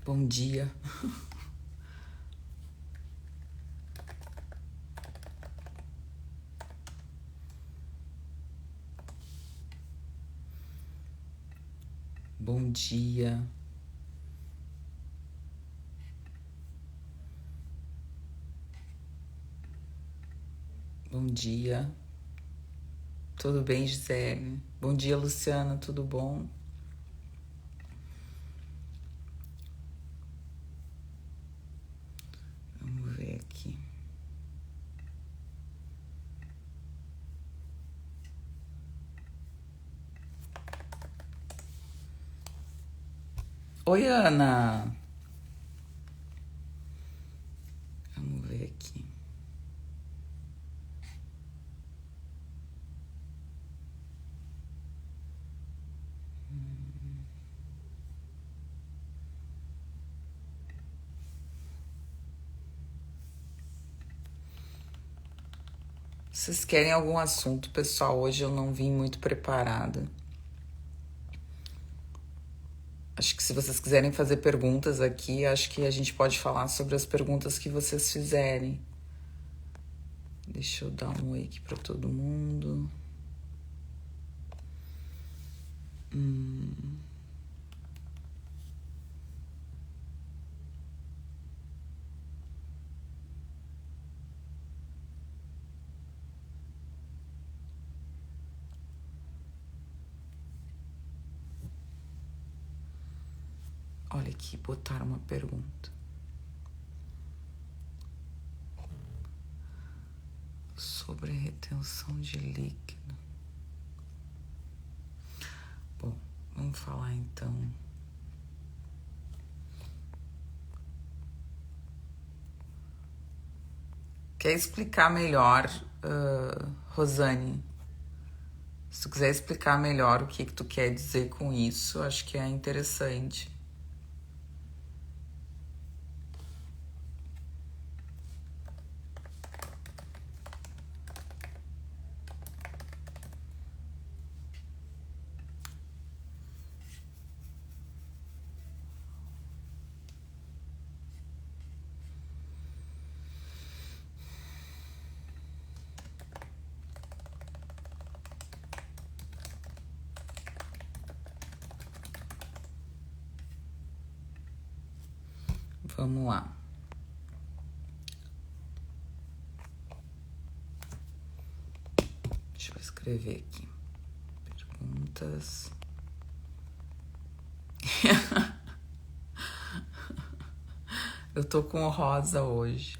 Bom dia. Bom dia. Bom dia. Tudo bem, Gisele? Bom dia, Luciana. Tudo bom? Vamos ver aqui. Oi, Ana. Vamos ver aqui. Vocês querem algum assunto, pessoal? Hoje eu não vim muito preparada. Acho que se vocês quiserem fazer perguntas aqui, acho que a gente pode falar sobre as perguntas que vocês fizerem. Deixa eu dar um oi aqui para todo mundo. Olha aqui, botaram uma pergunta. Sobre retenção de líquido. Bom, vamos falar então. Quer explicar melhor, Rosane? Se tu quiser explicar melhor o que tu quer dizer com isso, acho que é interessante. Vamos lá. Deixa eu escrever aqui. Perguntas. Eu tô com o rosa hoje.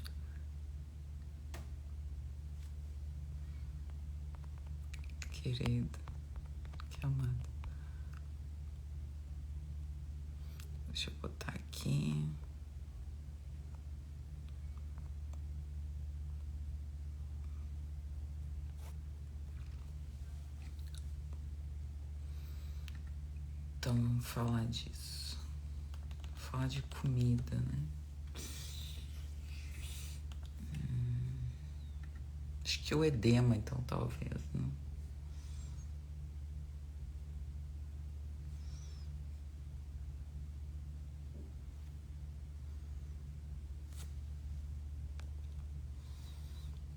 Querida, que amada. Deixa eu botar aqui. Então vamos falar disso. Vamos falar de comida, né? Acho que o edema, então, talvez, não?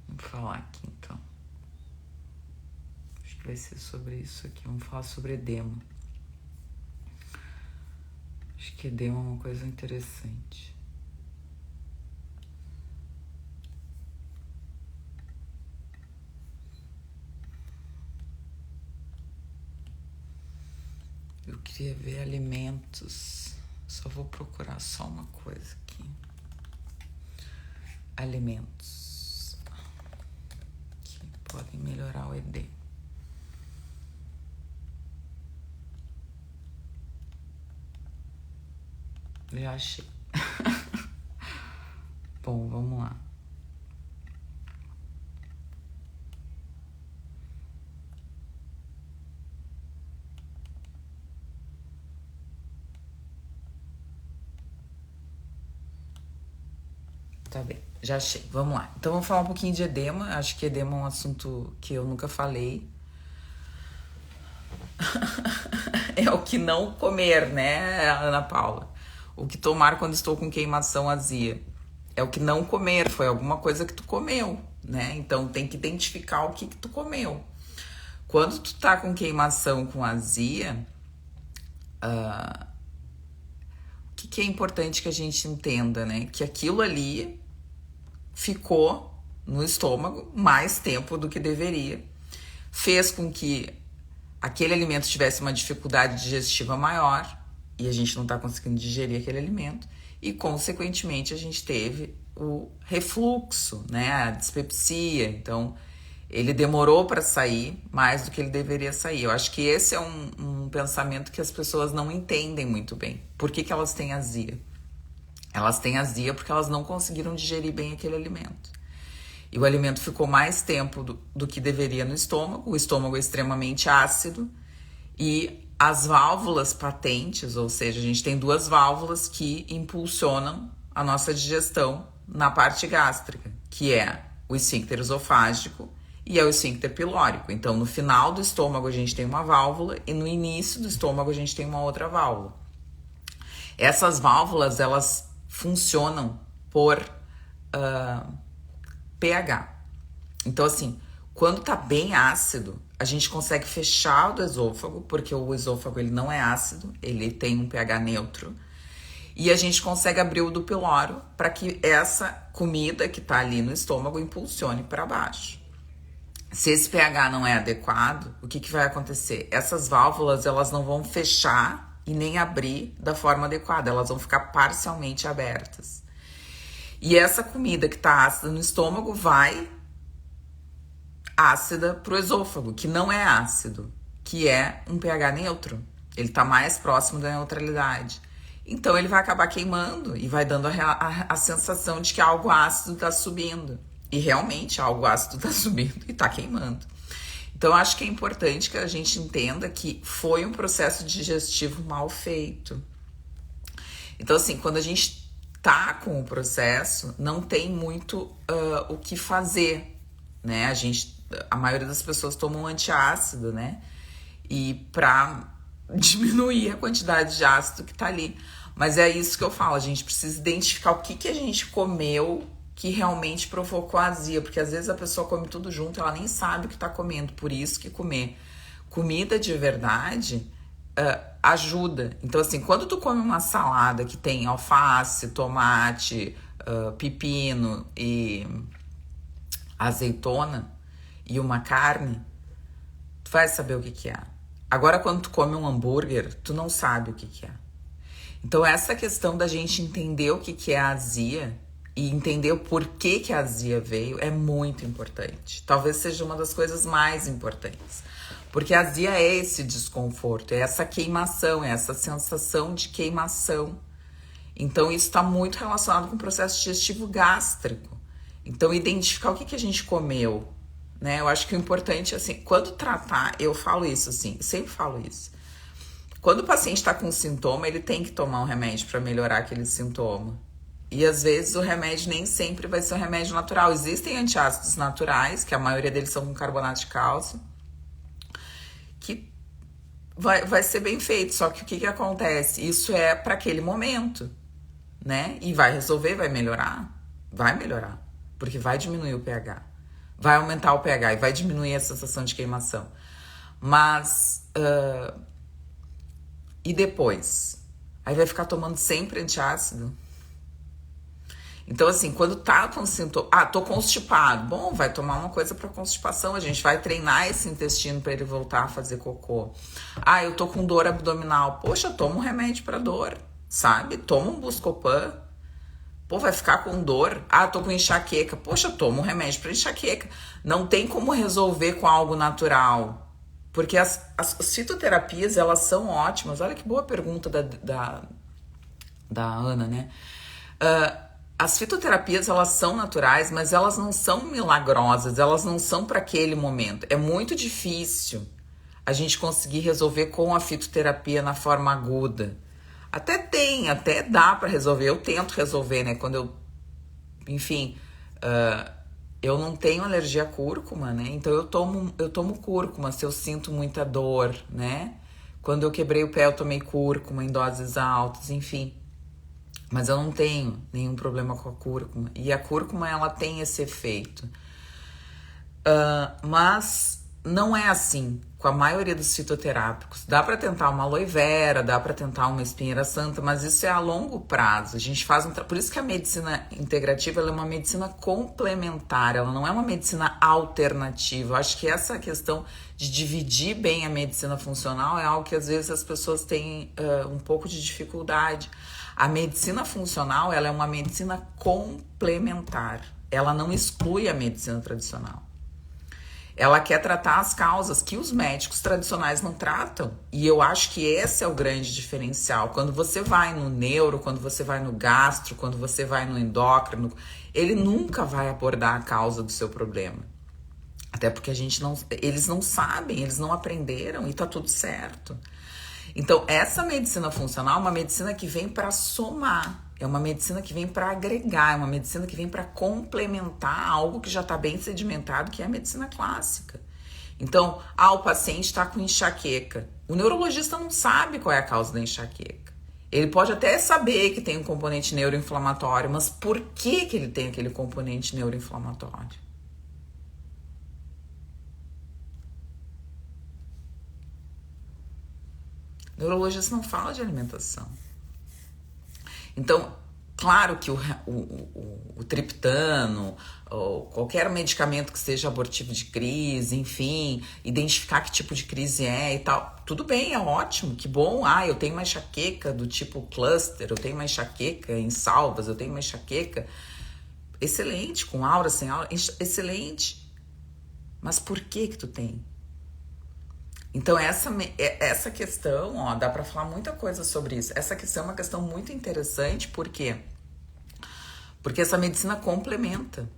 Vamos falar aqui, então. Acho que vai ser sobre isso aqui. Vamos falar sobre edema. Acho que edema é uma coisa interessante. Eu queria ver alimentos. Só vou procurar só uma coisa aqui. Alimentos que podem melhorar o edema. Já achei. Bom, vamos lá. Tá bem, já achei. Vamos lá. Então vamos falar um pouquinho de edema. Acho que edema é um assunto que eu nunca falei. É o que não comer, né, Ana Paula? O que tomar quando estou com queimação, azia? É o que não comer, foi alguma coisa que tu comeu, né? Então tem que identificar o que tu comeu. Quando tu tá com queimação, com azia, o que é importante que a gente entenda, né? Que aquilo ali ficou no estômago mais tempo do que deveria. Fez com que aquele alimento tivesse uma dificuldade digestiva maior e a gente não está conseguindo digerir aquele alimento e, consequentemente, a gente teve o refluxo, né? A dispepsia. Então, ele demorou para sair mais do que ele deveria sair. Eu acho que esse é um pensamento que as pessoas não entendem muito bem. Por que elas têm azia? Elas têm azia porque elas não conseguiram digerir bem aquele alimento. E o alimento ficou mais tempo do que deveria no estômago. O estômago é extremamente ácido e as válvulas patentes, ou seja, a gente tem duas válvulas que impulsionam a nossa digestão na parte gástrica, que é o esfíncter esofágico e é o esfíncter pilórico. Então, no final do estômago a gente tem uma válvula e no início do estômago a gente tem uma outra válvula. Essas válvulas, elas funcionam por pH. Então, assim, quando tá bem ácido, a gente consegue fechar o do esôfago, porque o esôfago ele não é ácido, ele tem um pH neutro. E a gente consegue abrir o do piloro para que essa comida que tá ali no estômago impulsione para baixo. Se esse pH não é adequado, o que vai acontecer? Essas válvulas, elas não vão fechar e nem abrir da forma adequada, elas vão ficar parcialmente abertas. E essa comida que tá ácida no estômago vai ácida pro esôfago, que não é ácido, que é um pH neutro. Ele tá mais próximo da neutralidade. Então ele vai acabar queimando e vai dando a sensação de que algo ácido tá subindo. E realmente algo ácido tá subindo e tá queimando. Então, acho que é importante que a gente entenda que foi um processo digestivo mal feito. Então, assim, quando a gente tá com o processo, não tem muito o que fazer, né? A maioria das pessoas toma um antiácido, né? E pra diminuir a quantidade de ácido que tá ali. Mas é isso que eu falo, a gente precisa identificar o que a gente comeu que realmente provocou azia, porque às vezes a pessoa come tudo junto, ela nem sabe o que tá comendo, por isso que comer comida de verdade ajuda. Então, assim, quando tu come uma salada que tem alface, tomate, pepino e azeitona e uma carne, tu vai saber o que é. Agora, quando tu come um hambúrguer, tu não sabe o que é. Então, essa questão da gente entender o que é a azia e entender o porquê que a azia veio é muito importante. Talvez seja uma das coisas mais importantes. Porque a azia é esse desconforto, é essa queimação, é essa sensação de queimação. Então, isso está muito relacionado com o processo digestivo gástrico. Então, identificar o que a gente comeu, né? Eu acho que o importante, assim, quando tratar, eu falo isso, assim, eu sempre falo isso. Quando o paciente está com um sintoma, ele tem que tomar um remédio para melhorar aquele sintoma. E às vezes o remédio nem sempre vai ser um remédio natural. Existem antiácidos naturais, que a maioria deles são com carbonato de cálcio, que vai ser bem feito. Só que o que acontece? Isso é para aquele momento, né? E vai resolver, vai melhorar. Vai melhorar, porque vai diminuir o pH. Vai aumentar o pH e vai diminuir a sensação de queimação. Mas... e depois? Aí vai ficar tomando sempre antiácido? Então, assim, quando tá com sintoma... tô constipado. Bom, vai tomar uma coisa para constipação. A gente vai treinar esse intestino para ele voltar a fazer cocô. Eu tô com dor abdominal. Poxa, toma um remédio para dor, sabe? Toma um Buscopan. Pô, vai ficar com dor? Tô com enxaqueca. Poxa, toma um remédio para enxaqueca. Não tem como resolver com algo natural. Porque as fitoterapias, elas são ótimas. Olha que boa pergunta da Ana, né? As fitoterapias, elas são naturais, mas elas não são milagrosas, elas não são para aquele momento. É muito difícil a gente conseguir resolver com a fitoterapia na forma aguda. Até dá para resolver, eu tento resolver, né? Quando eu não tenho alergia à cúrcuma, né? Então eu tomo cúrcuma se eu sinto muita dor, né? Quando eu quebrei o pé, eu tomei cúrcuma em doses altas, enfim. Mas eu não tenho nenhum problema com a cúrcuma. E a cúrcuma, ela tem esse efeito. Mas não é assim com a maioria dos fitoterápicos. Dá para tentar uma aloe vera, dá para tentar uma espinheira santa, mas isso é a longo prazo. A gente faz por isso que a medicina integrativa, ela é uma medicina complementar, ela não é uma medicina alternativa. Eu acho que essa questão de dividir bem a medicina funcional é algo que às vezes as pessoas têm um pouco de dificuldade. A medicina funcional, ela é uma medicina complementar. Ela não exclui a medicina tradicional. Ela quer tratar as causas que os médicos tradicionais não tratam. E eu acho que esse é o grande diferencial. Quando você vai no neuro, quando você vai no gastro, quando você vai no endócrino, ele nunca vai abordar a causa do seu problema. Até porque eles não sabem, eles não aprenderam e tá tudo certo. Então, essa medicina funcional é uma medicina que vem para somar. É uma medicina que vem para agregar, é uma medicina que vem para complementar algo que já está bem sedimentado, que é a medicina clássica. Então, o paciente está com enxaqueca. O neurologista não sabe qual é a causa da enxaqueca. Ele pode até saber que tem um componente neuroinflamatório, mas por que ele tem aquele componente neuroinflamatório? O neurologista não fala de alimentação. Então, claro que o triptano, ou qualquer medicamento que seja abortivo de crise, enfim, identificar que tipo de crise é e tal, tudo bem, é ótimo, que bom. Eu tenho uma enxaqueca do tipo cluster, eu tenho uma enxaqueca em salvas, eu tenho uma enxaqueca excelente, com aura, sem aura, excelente. Mas por que tu tem? Então, essa questão, dá para falar muita coisa sobre isso. Essa questão é uma questão muito interessante, por quê? Porque essa medicina complementa.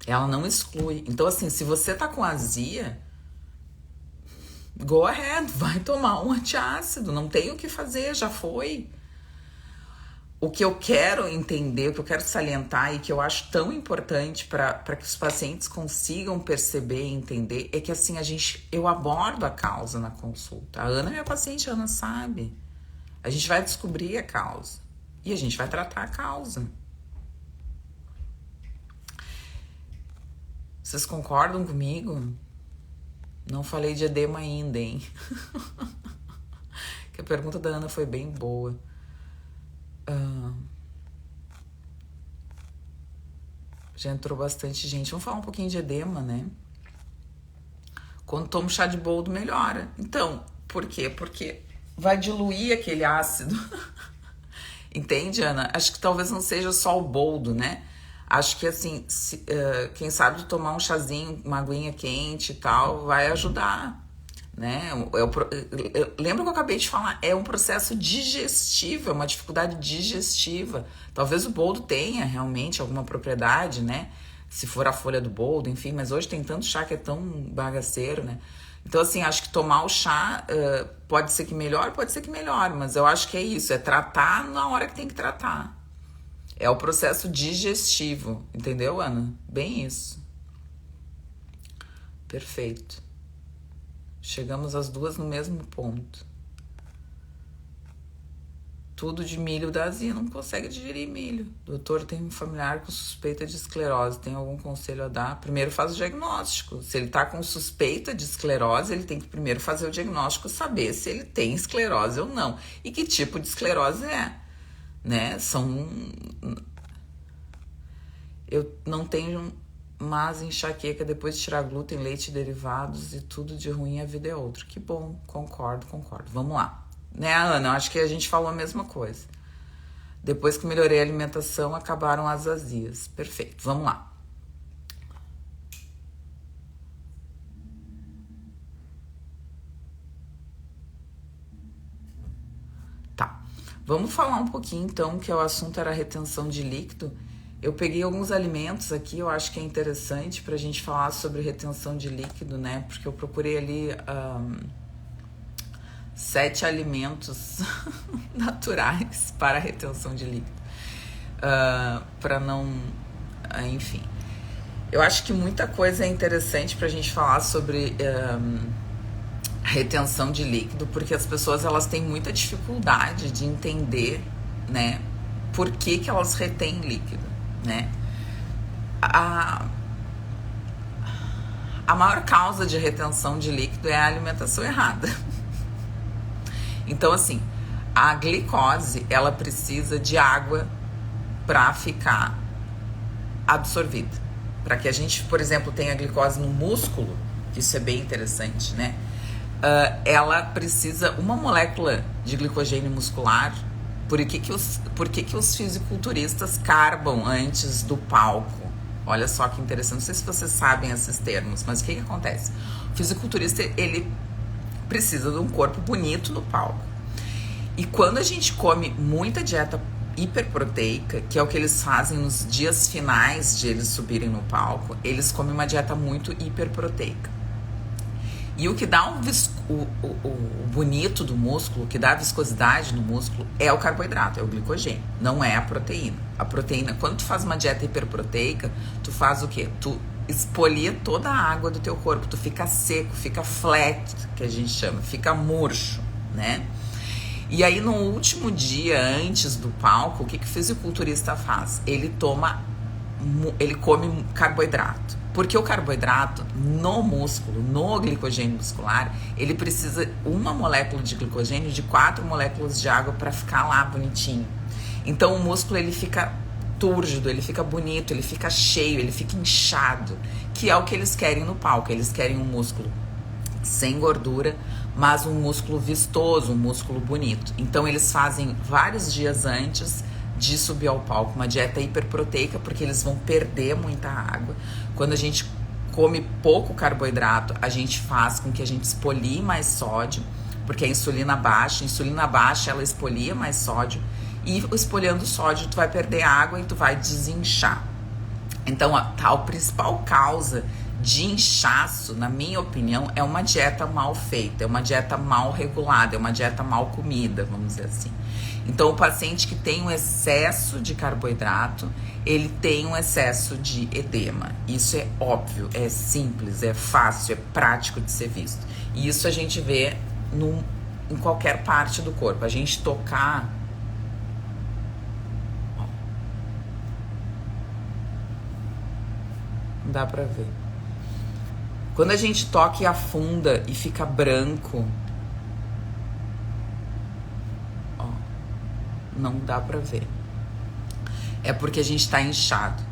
Ela não exclui. Então, assim, se você tá com azia, go ahead, vai tomar um antiácido. Não tem o que fazer, já foi. O que eu quero entender, o que eu quero salientar e que eu acho tão importante para que os pacientes consigam perceber e entender é que assim, eu abordo a causa na consulta. A Ana é minha paciente, a Ana sabe. A gente vai descobrir a causa e a gente vai tratar a causa. Vocês concordam comigo? Não falei de edema ainda, hein? Que a pergunta da Ana foi bem boa. Já entrou bastante gente. Vamos falar um pouquinho de edema, né? Quando tomo chá de boldo, melhora. Então, por quê? Porque vai diluir aquele ácido. Entende, Ana? Acho que talvez não seja só o boldo, né? Acho que, assim, quem sabe tomar um chazinho, uma aguinha quente e tal, vai ajudar, né? Lembra que eu acabei de falar? É um processo digestivo, é uma dificuldade digestiva. Talvez o boldo tenha realmente alguma propriedade, né? Se for a folha do boldo, enfim. Mas hoje tem tanto chá que é tão bagaceiro, né? Então, assim, acho que tomar o chá pode ser que melhore, mas eu acho que é isso, é tratar na hora que tem que tratar. É o processo digestivo, entendeu, Ana? Bem isso. Perfeito. Chegamos as duas no mesmo ponto. Tudo de milho da azia, não consegue digerir milho. Doutor, tem um familiar com suspeita de esclerose, tem algum conselho a dar? Primeiro faz o diagnóstico. Se ele tá com suspeita de esclerose, ele tem que primeiro fazer o diagnóstico, saber se ele tem esclerose ou não. E que tipo de esclerose é, né? Eu não tenho mais enxaqueca depois de tirar glúten, leite, derivados e tudo de ruim, a vida é outra. Que bom, concordo. Vamos lá. Né, Ana? Eu acho que a gente falou a mesma coisa. Depois que melhorei a alimentação, acabaram as azias. Perfeito, vamos lá. Tá, vamos falar um pouquinho então, que o assunto era retenção de líquido. Eu peguei alguns alimentos aqui, eu acho que é interessante pra gente falar sobre retenção de líquido, né? Porque eu procurei ali 7 alimentos naturais para retenção de líquido. Para não... enfim. Eu acho que muita coisa é interessante pra gente falar sobre retenção de líquido, porque as pessoas elas têm muita dificuldade de entender, né? por que que elas retêm líquido, né? A maior causa de retenção de líquido é a alimentação errada. Então, assim, a glicose, ela precisa de água para ficar absorvida. Para que a gente, por exemplo, tenha glicose no músculo, que isso é bem interessante, né? Ela precisa uma molécula de glicogênio muscular. Por que os fisiculturistas carbam antes do palco? Olha só que interessante. Não sei se vocês sabem esses termos, mas o que acontece? O fisiculturista, ele precisa de um corpo bonito no palco. E quando a gente come muita dieta hiperproteica, que é o que eles fazem nos dias finais de eles subirem no palco, eles comem uma dieta muito hiperproteica. E o que dá o bonito do músculo, o que dá a viscosidade no músculo é o carboidrato, é o glicogênio, não é a proteína. A proteína, quando tu faz uma dieta hiperproteica, tu faz o quê? Tu expolia toda a água do teu corpo, tu fica seco, fica flat, que a gente chama, fica murcho, né? E aí no último dia antes do palco, o que o fisiculturista faz? Ele come carboidrato. Porque o carboidrato no músculo, no glicogênio muscular, ele precisa uma molécula de glicogênio de 4 moléculas de água para ficar lá bonitinho. Então o músculo ele fica túrgido, ele fica bonito, ele fica cheio, ele fica inchado, que é o que eles querem no palco. Eles querem um músculo sem gordura, mas um músculo vistoso, um músculo bonito. Então eles fazem vários dias antes de subir ao palco uma dieta hiperproteica, porque eles vão perder muita água. Quando a gente come pouco carboidrato, a gente faz com que a gente expolie mais sódio, porque a insulina baixa, ela expolia mais sódio, e espoliando sódio tu vai perder água e tu vai desinchar. Então a principal causa de inchaço, na minha opinião, é uma dieta mal feita, é uma dieta mal regulada, é uma dieta mal comida, vamos dizer assim. Então, o paciente que tem um excesso de carboidrato, ele tem um excesso de edema. Isso é óbvio, é simples, é fácil, é prático de ser visto. E isso a gente vê em qualquer parte do corpo. A gente tocar... Não dá pra ver. Quando a gente toca e afunda e fica branco... Não dá pra ver. É porque a gente tá inchado.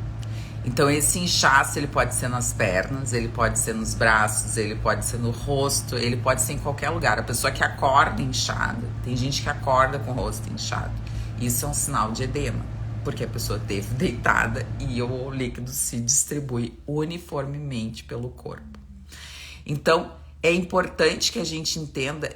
Então esse inchaço, ele pode ser nas pernas, ele pode ser nos braços, ele pode ser no rosto, ele pode ser em qualquer lugar. A pessoa que acorda inchada, tem gente que acorda com o rosto inchado. Isso é um sinal de edema, porque a pessoa esteve deitada e o líquido se distribui uniformemente pelo corpo. Então é importante que a gente entenda.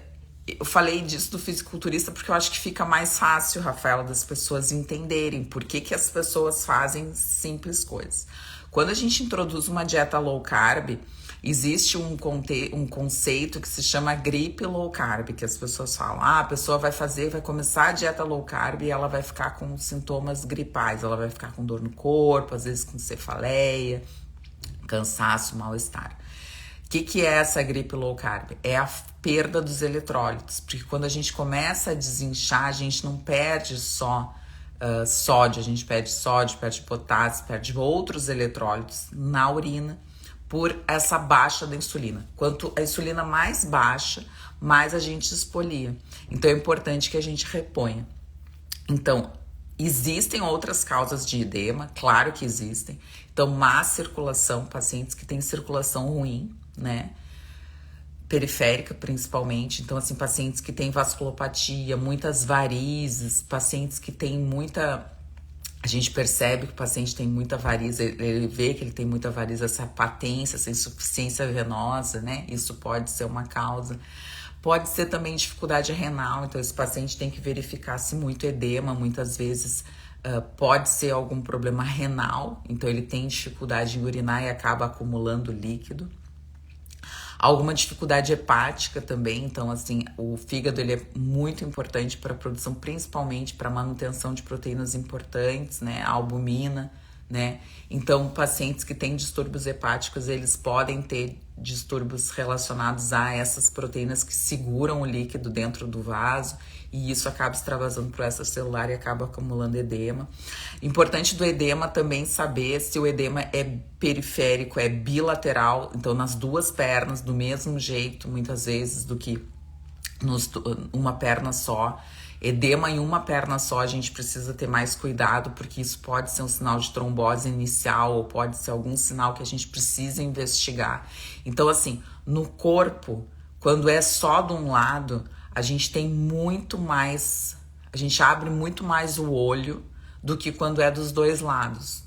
Eu falei disso do fisiculturista porque eu acho que fica mais fácil, Rafaela, das pessoas entenderem por que as pessoas fazem simples coisas. Quando a gente introduz uma dieta low carb, existe um conceito que se chama gripe low carb, que as pessoas falam, a pessoa vai começar a dieta low carb e ela vai ficar com sintomas gripais, ela vai ficar com dor no corpo, às vezes com cefaleia, cansaço, mal-estar. O que é essa gripe low carb? É a perda dos eletrólitos, porque quando a gente começa a desinchar, a gente não perde só sódio, a gente perde sódio, perde potássio, perde outros eletrólitos na urina por essa baixa da insulina. Quanto a insulina mais baixa, mais a gente expolia. Então é importante que a gente reponha. Então, existem outras causas de edema, claro que existem. Então, má circulação, pacientes que têm circulação ruim, né? Periférica, principalmente. Então, assim, pacientes que têm vasculopatia, muitas varizes, pacientes que têm muita... A gente percebe que o paciente tem muita variz, ele vê que ele tem muita variz, essa patência, essa insuficiência venosa, né? Isso pode ser uma causa. Pode ser também dificuldade renal, então esse paciente tem que verificar se muito edema, muitas vezes pode ser algum problema renal, então ele tem dificuldade em urinar e acaba acumulando líquido. Alguma dificuldade hepática também, então assim, o fígado ele é muito importante para a produção, principalmente para a manutenção de proteínas importantes, né? A albumina né? Então, pacientes que têm distúrbios hepáticos, eles podem ter distúrbios relacionados a essas proteínas que seguram o líquido dentro do vaso, e isso acaba extravasando para o extracelular e acaba acumulando edema. Importante do edema também saber se o edema é periférico, é bilateral, então nas duas pernas, do mesmo jeito, muitas vezes, do que uma perna só. Edema em uma perna só, a gente precisa ter mais cuidado, porque isso pode ser um sinal de trombose inicial ou pode ser algum sinal que a gente precisa investigar. Então, assim, no corpo, quando é só de um lado, a gente tem muito mais, a gente abre muito mais o olho do que quando é dos dois lados.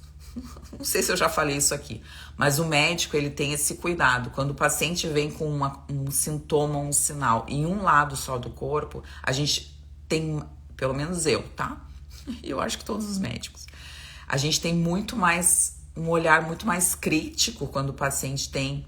Não sei se eu já falei isso aqui, mas o médico, ele tem esse cuidado. Quando o paciente vem com um sintoma, um sinal em um lado só do corpo, a gente tem, pelo menos eu, tá? E eu acho que todos os médicos, a gente tem muito mais, um olhar muito mais crítico quando o paciente tem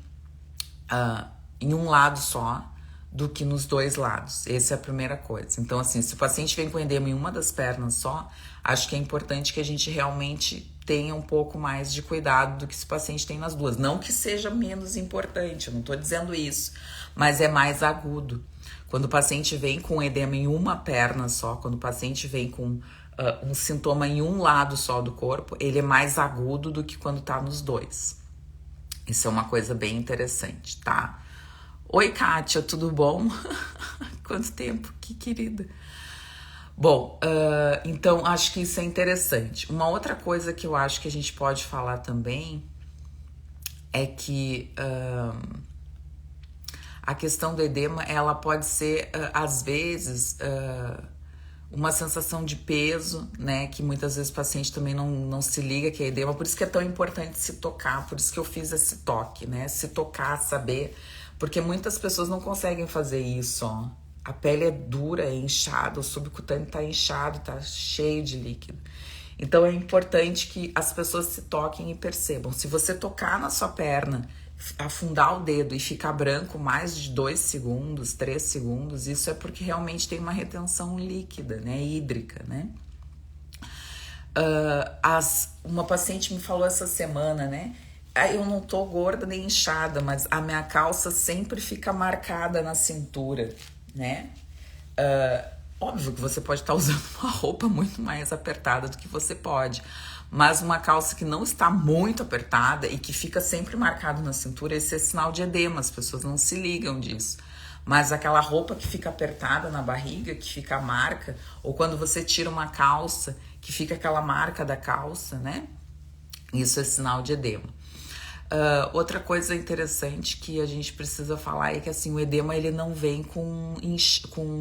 em um lado só do que nos dois lados. Essa é a primeira coisa. Então, assim, se o paciente vem com edema em uma das pernas só, acho que é importante que a gente realmente tenha um pouco mais de cuidado do que se o paciente tem nas duas. Não que seja menos importante, eu não tô dizendo isso, mas é mais agudo. Quando o paciente vem com edema em uma perna só, quando o paciente vem com um sintoma em um lado só do corpo, ele é mais agudo do que quando tá nos dois. Isso é uma coisa bem interessante, tá? Oi, Kátia, tudo bom? Quanto tempo, que querida. Bom, então acho que isso é interessante. Uma outra coisa que eu acho que a gente pode falar também é que a questão do edema, ela pode ser, às vezes, uma sensação de peso, né? Que muitas vezes o paciente também não se liga que é edema. Por isso que é tão importante se tocar, por isso que eu fiz esse toque, né? Se tocar, saber, porque muitas pessoas não conseguem fazer isso, ó. A pele é dura, é inchada, o subcutâneo tá inchado, tá cheio de líquido. Então é importante que as pessoas se toquem e percebam. Se você tocar na sua perna, afundar o dedo e ficar branco mais de 2 segundos, 3 segundos, isso é porque realmente tem uma retenção líquida, né, hídrica, né? Uma paciente me falou essa semana, né? Eu não tô gorda nem inchada, mas a minha calça sempre fica marcada na cintura, né? Óbvio que você pode estar usando uma roupa muito mais apertada do que você pode, mas uma calça que não está muito apertada e que fica sempre marcado na cintura, esse é sinal de edema, as pessoas não se ligam disso. Mas aquela roupa que fica apertada na barriga, que fica a marca, ou quando você tira uma calça, que fica aquela marca da calça, né? Isso é sinal de edema. Outra coisa interessante que a gente precisa falar é que assim, o edema ele não vem com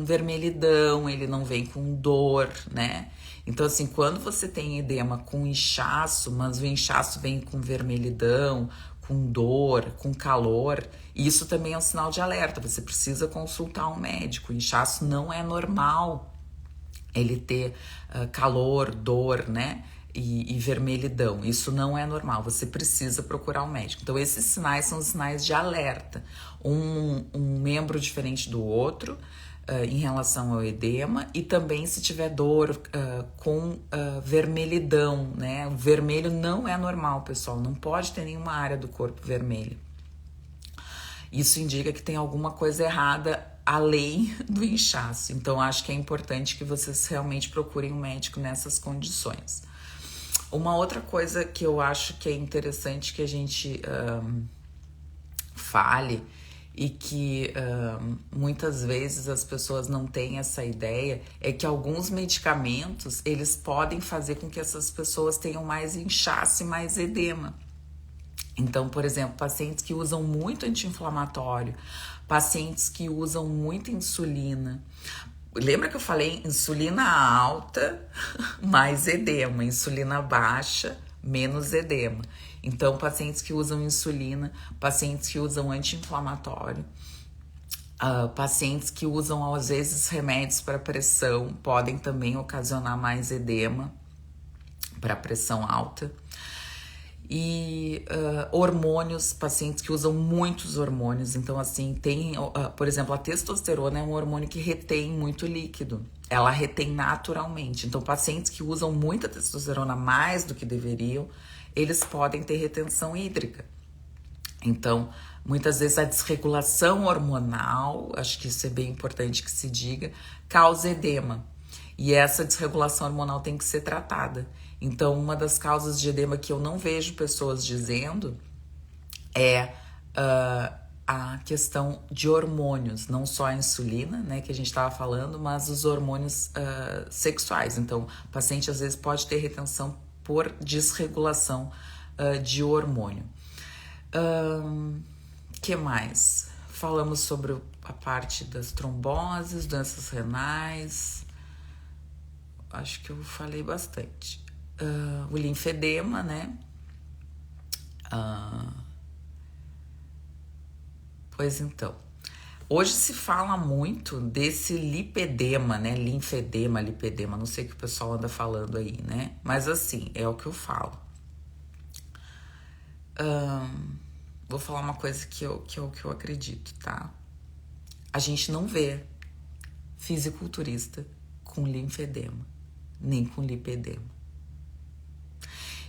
vermelhidão, ele não vem com dor, né? Então assim, quando você tem edema com inchaço, mas o inchaço vem com vermelhidão, com dor, com calor, isso também é um sinal de alerta, você precisa consultar um médico. O inchaço não é normal ele ter calor, dor, né? E vermelhidão, isso não é normal, você precisa procurar um médico. Então esses sinais são sinais de alerta, um membro diferente do outro em relação ao edema, e também se tiver dor com vermelhidão, né? O vermelho não é normal, pessoal, não pode ter nenhuma área do corpo vermelha. Isso indica que tem alguma coisa errada além do inchaço, então acho que é importante que vocês realmente procurem um médico nessas condições. Uma outra coisa que eu acho que é interessante que a gente fale e que muitas vezes as pessoas não têm essa ideia é que alguns medicamentos, eles podem fazer com que essas pessoas tenham mais inchaço e mais edema. Então, por exemplo, pacientes que usam muito anti-inflamatório, pacientes que usam muita insulina. Lembra que eu falei insulina alta, mais edema, insulina baixa, menos edema. Então, pacientes que usam insulina, pacientes que usam anti-inflamatório, pacientes que usam, às vezes, remédios para pressão, podem também ocasionar mais edema para pressão alta. E hormônios, pacientes que usam muitos hormônios. Então, assim, tem, por exemplo, a testosterona é um hormônio que retém muito líquido. Ela retém naturalmente. Então, pacientes que usam muita testosterona mais do que deveriam, eles podem ter retenção hídrica. Então, muitas vezes a desregulação hormonal, acho que isso é bem importante que se diga, causa edema. E essa desregulação hormonal tem que ser tratada. Então, uma das causas de edema que eu não vejo pessoas dizendo é a questão de hormônios, não só a insulina, né, que a gente estava falando, mas os hormônios sexuais. Então, o paciente às vezes pode ter retenção por desregulação de hormônio. Que mais? Falamos sobre a parte das tromboses, doenças renais. Acho que eu falei bastante. O linfedema, né? Pois então. Hoje se fala muito desse lipedema, né? Linfedema, lipedema. Não sei o que o pessoal anda falando aí, né? Mas assim, é o que eu falo. Vou falar uma coisa que é o que eu acredito, tá? A gente não vê fisiculturista com linfedema, nem com lipedema.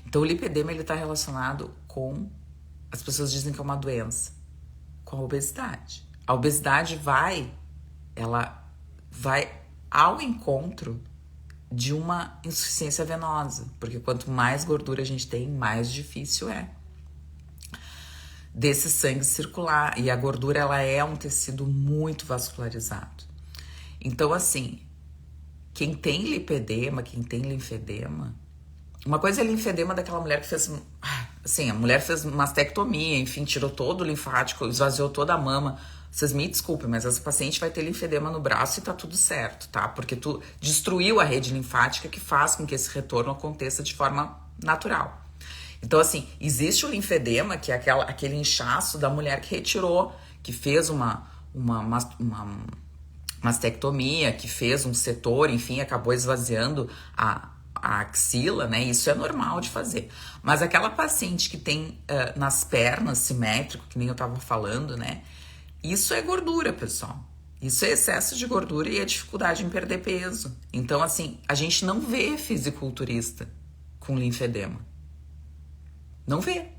Então, o lipedema, ele tá relacionado com... As pessoas dizem que é uma doença, com a obesidade. A obesidade ela vai ao encontro de uma insuficiência venosa, porque quanto mais gordura a gente tem, mais difícil é desse sangue circular. E a gordura, ela é um tecido muito vascularizado. Então, assim, quem tem lipedema, quem tem linfedema... Uma coisa é linfedema daquela mulher que fez... Assim, a mulher fez mastectomia, enfim, tirou todo o linfático, esvaziou toda a mama. Vocês me desculpem, mas essa paciente vai ter linfedema no braço e tá tudo certo, tá? Porque tu destruiu a rede linfática que faz com que esse retorno aconteça de forma natural. Então, assim, existe o linfedema, que é aquele inchaço da mulher que retirou, que fez uma mastectomia, que fez um setor, enfim, acabou esvaziando a axila, né? Isso é normal de fazer. Mas aquela paciente que tem nas pernas, simétrico, que nem eu tava falando, né? Isso é gordura, pessoal. Isso é excesso de gordura e é dificuldade em perder peso. Então, assim, a gente não vê fisiculturista com linfedema. Não vê.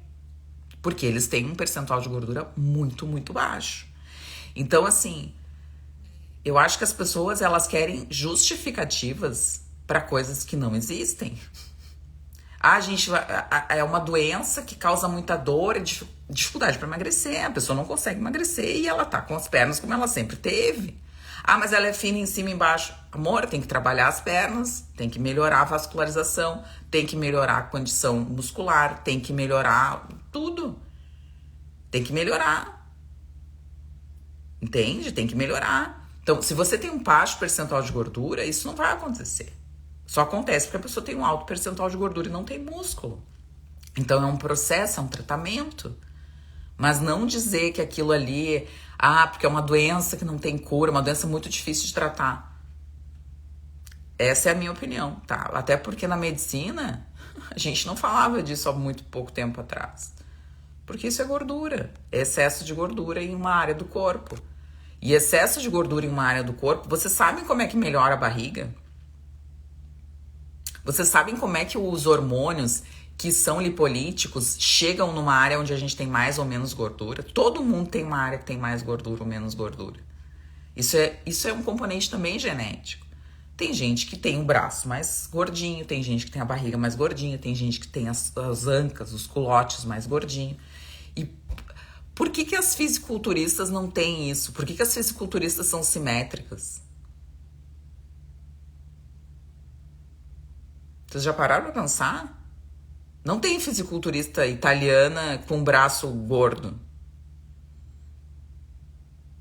Porque eles têm um percentual de gordura muito, muito baixo. Então, assim, eu acho que as pessoas, elas querem justificativas para coisas que não existem. Gente, é uma doença que causa muita dor e dificuldade para emagrecer. A pessoa não consegue emagrecer e ela tá com as pernas como ela sempre teve. Mas ela é fina em cima e embaixo. Amor, tem que trabalhar as pernas, tem que melhorar a vascularização, tem que melhorar a condição muscular, tem que melhorar tudo. Tem que melhorar. Entende? Tem que melhorar. Então, se você tem um baixo percentual de gordura, isso não vai acontecer. Só acontece porque a pessoa tem um alto percentual de gordura e não tem músculo. Então, é um processo, é um tratamento. Mas não dizer que aquilo ali, porque é uma doença que não tem cura, uma doença muito difícil de tratar. Essa é a minha opinião, tá? Até porque na medicina, a gente não falava disso há muito pouco tempo atrás. Porque isso é gordura, é excesso de gordura em uma área do corpo. E excesso de gordura em uma área do corpo, vocês sabem como é que melhora a barriga? Vocês sabem como é que os hormônios que são lipolíticos chegam numa área onde a gente tem mais ou menos gordura? Todo mundo tem uma área que tem mais gordura ou menos gordura. Isso é um componente também genético. Tem gente que tem o braço mais gordinho, tem gente que tem a barriga mais gordinha, tem gente que tem as ancas, os culotes mais gordinhos. E por que as fisiculturistas não têm isso? Por que as fisiculturistas são simétricas? Vocês já pararam pra pensar? Não tem fisiculturista italiana com braço gordo.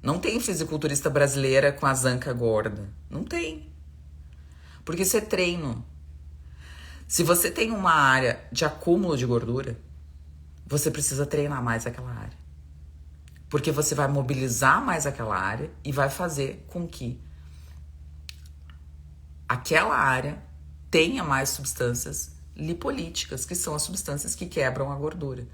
Não tem fisiculturista brasileira com a zanca gorda. Não tem. Porque isso é treino. Se você tem uma área de acúmulo de gordura, você precisa treinar mais aquela área. Porque você vai mobilizar mais aquela área e vai fazer com que aquela área tenha mais substâncias lipolíticas, que são as substâncias que quebram a gordura.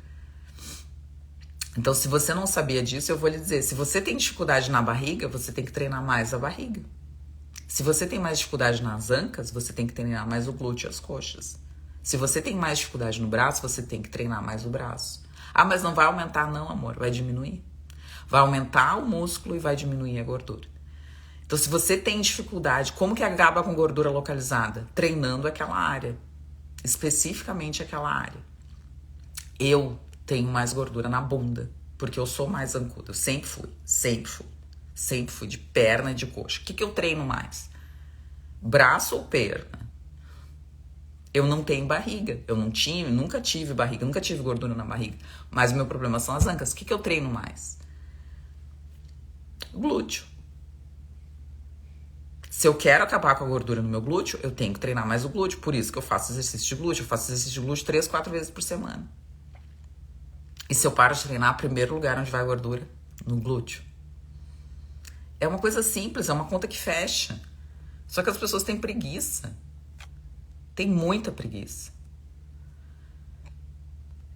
Então, se você não sabia disso, eu vou lhe dizer, se você tem dificuldade na barriga, você tem que treinar mais a barriga. Se você tem mais dificuldade nas ancas, você tem que treinar mais o glúteo e as coxas. Se você tem mais dificuldade no braço, você tem que treinar mais o braço. Ah, mas não vai aumentar não, amor, vai diminuir. Vai aumentar o músculo e vai diminuir a gordura. Então, se você tem dificuldade, como que acaba com gordura localizada? Treinando aquela área, especificamente aquela área. Eu tenho mais gordura na bunda, porque eu sou mais ancuda. Eu sempre fui de perna e de coxa. O que eu treino mais? Braço ou perna? Eu não tenho barriga. Eu não tive, nunca tive barriga, nunca tive gordura na barriga. Mas o meu problema são as ancas. O que eu treino mais? Glúteo. Se eu quero acabar com a gordura no meu glúteo, eu tenho que treinar mais o glúteo. Por isso que eu faço exercício de glúteo. Eu faço exercício de glúteo 3, 4 vezes por semana. E se eu paro de treinar, primeiro lugar onde vai a gordura? No glúteo. É uma coisa simples, é uma conta que fecha. Só que as pessoas têm preguiça. Tem muita preguiça.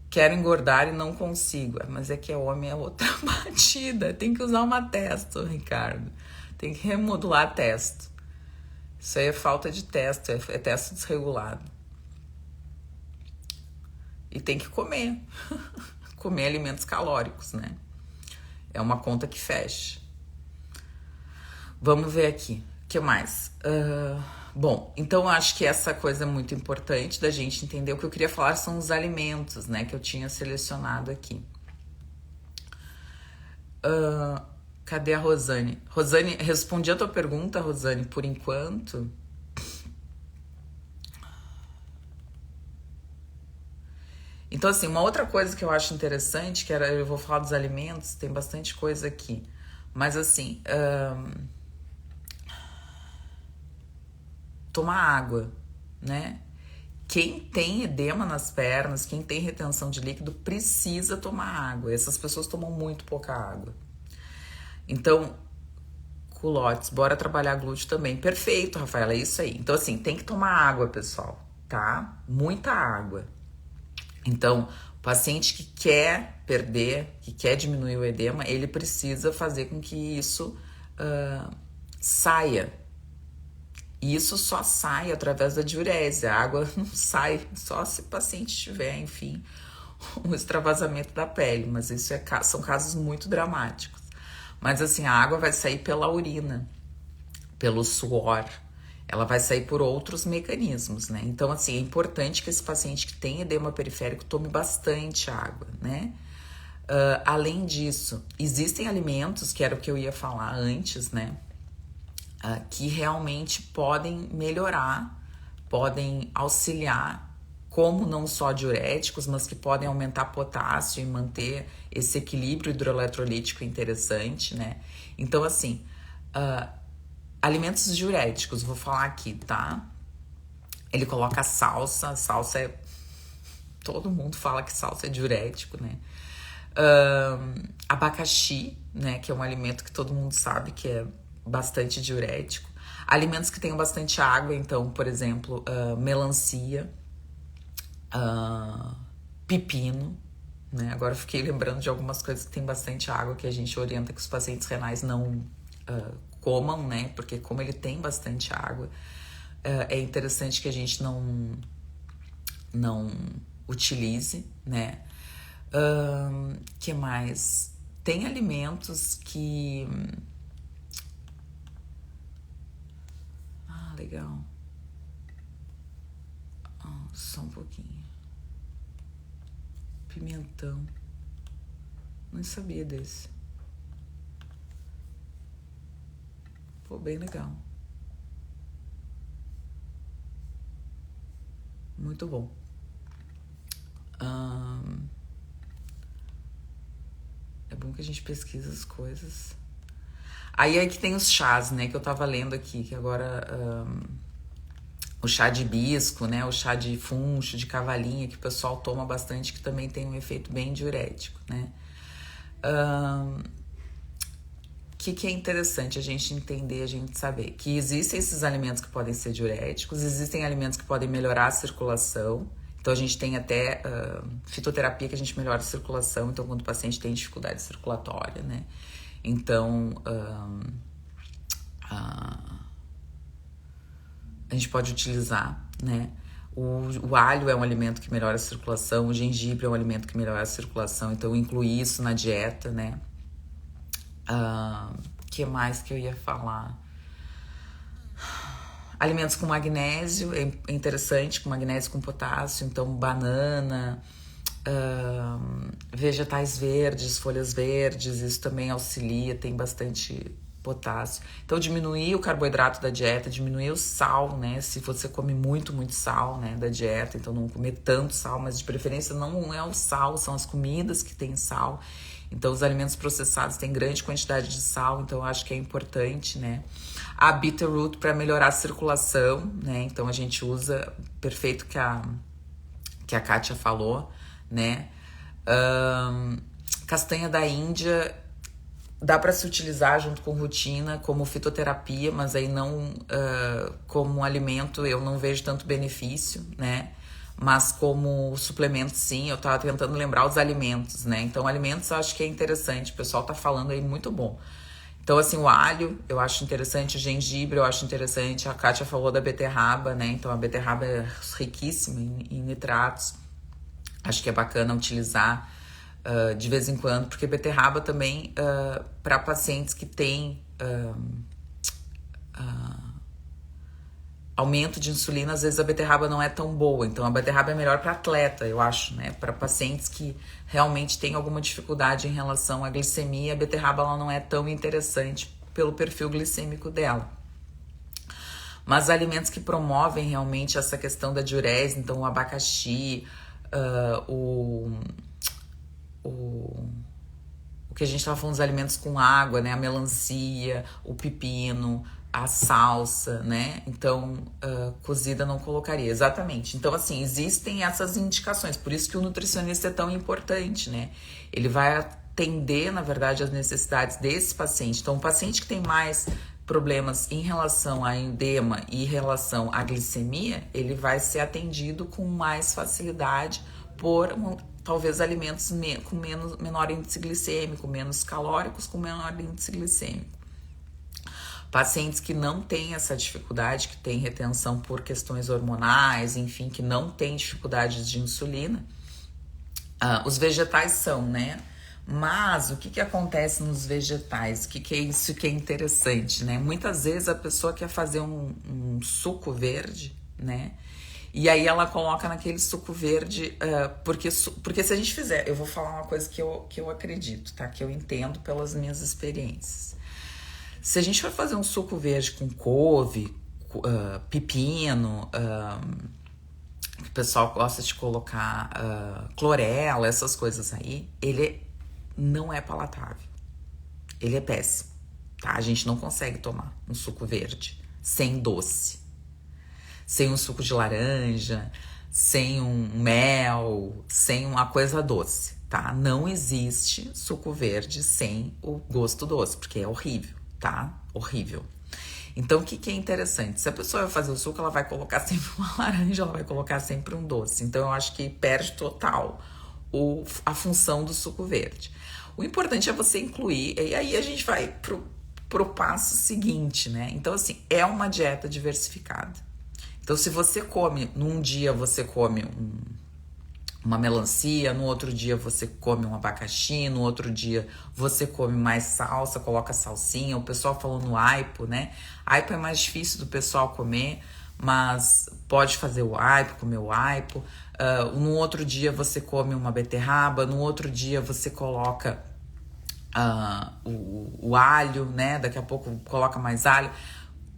Quero engordar e não consigo. Mas é que homem é outra batida. Tem que usar uma testo, Ricardo. Tem que remodular a testo. Isso aí é falta de testo, é testo desregulado. E tem que comer. Comer alimentos calóricos, né? É uma conta que fecha. Vamos ver aqui. O que mais? Bom, então eu acho que essa coisa é muito importante da gente entender. O que eu queria falar são os alimentos, né? Que eu tinha selecionado aqui. Cadê a Rosane? Rosane, respondi a tua pergunta, Rosane, por enquanto. Então, assim, uma outra coisa que eu acho interessante, eu vou falar dos alimentos, tem bastante coisa aqui. Mas, assim, tomar água, né? Quem tem edema nas pernas, quem tem retenção de líquido, precisa tomar água. Essas pessoas tomam muito pouca água. Então, culotes, bora trabalhar glúteo também. Perfeito, Rafaela, é isso aí. Então, assim, tem que tomar água, pessoal, tá? Muita água. Então, o paciente que quer perder, que quer diminuir o edema, ele precisa fazer com que isso saia. E isso só sai através da diurese. A água não sai só se o paciente tiver, enfim, um extravasamento da pele. Mas isso são casos muito dramáticos. Mas assim, a água vai sair pela urina, pelo suor. Ela vai sair por outros mecanismos, né? Então, assim, é importante que esse paciente que tem edema periférico tome bastante água, né? Além disso, existem alimentos, que era o que eu ia falar antes, né? Que realmente podem melhorar, podem auxiliar, como não só diuréticos, mas que podem aumentar potássio e manter esse equilíbrio hidroeletrolítico interessante, né? Então, assim, alimentos diuréticos, vou falar aqui, tá? Ele coloca salsa é... Todo mundo fala que salsa é diurético, né? Abacaxi, né? Que é um alimento que todo mundo sabe que é bastante diurético. Alimentos que tenham bastante água, então, por exemplo, melancia, pepino, né? Agora eu fiquei lembrando de algumas coisas que tem bastante água que a gente orienta que os pacientes renais não comam, né? Porque como ele tem bastante água, é interessante que a gente não utilize, né? Que mais? Tem alimentos que... legal. Só um pouquinho. Pimentão. Não sabia desse. Pô, bem legal. Muito bom. É bom que a gente pesquisa as coisas. Aí que tem os chás, né, que eu tava lendo aqui, que agora o chá de hibisco, né, o chá de funcho, de cavalinha, que o pessoal toma bastante, que também tem um efeito bem diurético, né. Que é interessante a gente entender, a gente saber que existem esses alimentos que podem ser diuréticos, existem alimentos que podem melhorar a circulação. Então, a gente tem até fitoterapia que a gente melhora a circulação, então quando o paciente tem dificuldade circulatória, né. Então, a gente pode utilizar, né? O alho é um alimento que melhora a circulação, o gengibre é um alimento que melhora a circulação, então incluir isso na dieta, né? Que mais que eu ia falar? Alimentos com magnésio, é interessante, com magnésio com potássio, então banana, vegetais verdes, folhas verdes, isso também auxilia, tem bastante potássio. Então diminuir o carboidrato da dieta, diminuir o sal, né? Se você come muito sal, né, da dieta, então não comer tanto sal, mas de preferência não é o sal, são as comidas que têm sal. Então os alimentos processados têm grande quantidade de sal, então eu acho que é importante, né? A beetroot para melhorar a circulação, né? Então a gente usa, perfeito que a Kátia falou, né? Castanha da Índia dá para se utilizar junto com rotina como fitoterapia, mas aí não como um alimento eu não vejo tanto benefício, né? Mas como suplemento sim, eu tava tentando lembrar os alimentos, né? Então alimentos eu acho que é interessante, o pessoal tá falando aí muito bom. Então assim, o alho eu acho interessante, o gengibre eu acho interessante, a Kátia falou da beterraba, né? Então a beterraba é riquíssima em nitratos, acho que é bacana utilizar de vez em quando, porque beterraba também, para pacientes que têm aumento de insulina, às vezes a beterraba não é tão boa. Então a beterraba é melhor para atleta, eu acho, né? Para pacientes que realmente têm alguma dificuldade em relação à glicemia, a beterraba ela não é tão interessante pelo perfil glicêmico dela. Mas alimentos que promovem realmente essa questão da diurese, então o abacaxi, o que a gente estava falando dos alimentos com água, né? A melancia, o pepino, a salsa, né? Então, cozida não colocaria. Exatamente. Então, assim, existem essas indicações. Por isso que o nutricionista é tão importante, né? Ele vai atender, na verdade, as necessidades desse paciente. Então, o paciente que tem mais problemas em relação a edema e em relação à glicemia, ele vai ser atendido com mais facilidade por talvez alimentos com menor índice glicêmico, menos calóricos, com menor índice glicêmico. Pacientes que não têm essa dificuldade, que têm retenção por questões hormonais, enfim, que não têm dificuldades de insulina, os vegetais são, né? Mas o que acontece nos vegetais? O que é isso que é interessante, né? Muitas vezes a pessoa quer fazer um suco verde, né? E aí ela coloca naquele suco verde, porque se a gente fizer, eu vou falar uma coisa que eu acredito, tá? Que eu entendo pelas minhas experiências. Se a gente for fazer um suco verde com couve, pepino, que o pessoal gosta de colocar clorela, essas coisas aí, ele não é palatável. Ele é péssimo, tá? A gente não consegue tomar um suco verde sem doce, sem um suco de laranja, sem um mel, sem uma coisa doce, tá? Não existe suco verde sem o gosto doce, porque é horrível, tá? Horrível. Então, o que é interessante? Se a pessoa vai fazer o suco, ela vai colocar sempre uma laranja, ela vai colocar sempre um doce. Então, eu acho que perde total a função do suco verde. O importante é você incluir, e aí a gente vai pro passo seguinte, né? Então, assim, é uma dieta diversificada. Então, se você come, num dia você come uma melancia, no outro dia você come um abacaxi, no outro dia você come mais salsa, coloca salsinha. O pessoal falou no aipo, né? Aipo é mais difícil do pessoal comer, mas pode fazer o aipo, comer o aipo. No outro dia você come uma beterraba, no outro dia você coloca o alho, né? Daqui a pouco coloca mais alho.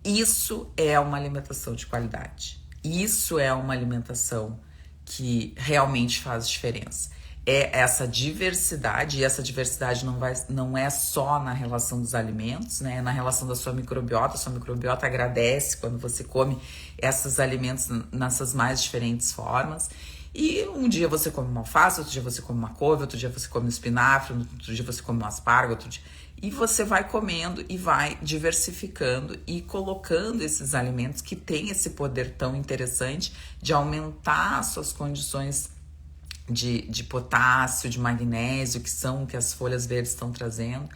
Isso é uma alimentação de qualidade. Isso é uma alimentação que realmente faz diferença. É essa diversidade, e essa diversidade não é só na relação dos alimentos, né? É na relação da sua microbiota. A sua microbiota agradece quando você come esses alimentos nessas mais diferentes formas. E um dia você come uma alface, outro dia você come uma couve, outro dia você come um espinafre, outro dia você come um aspargo, outro dia... E você vai comendo e vai diversificando e colocando esses alimentos que têm esse poder tão interessante de aumentar as suas condições de potássio, de magnésio, que são que as folhas verdes estão trazendo,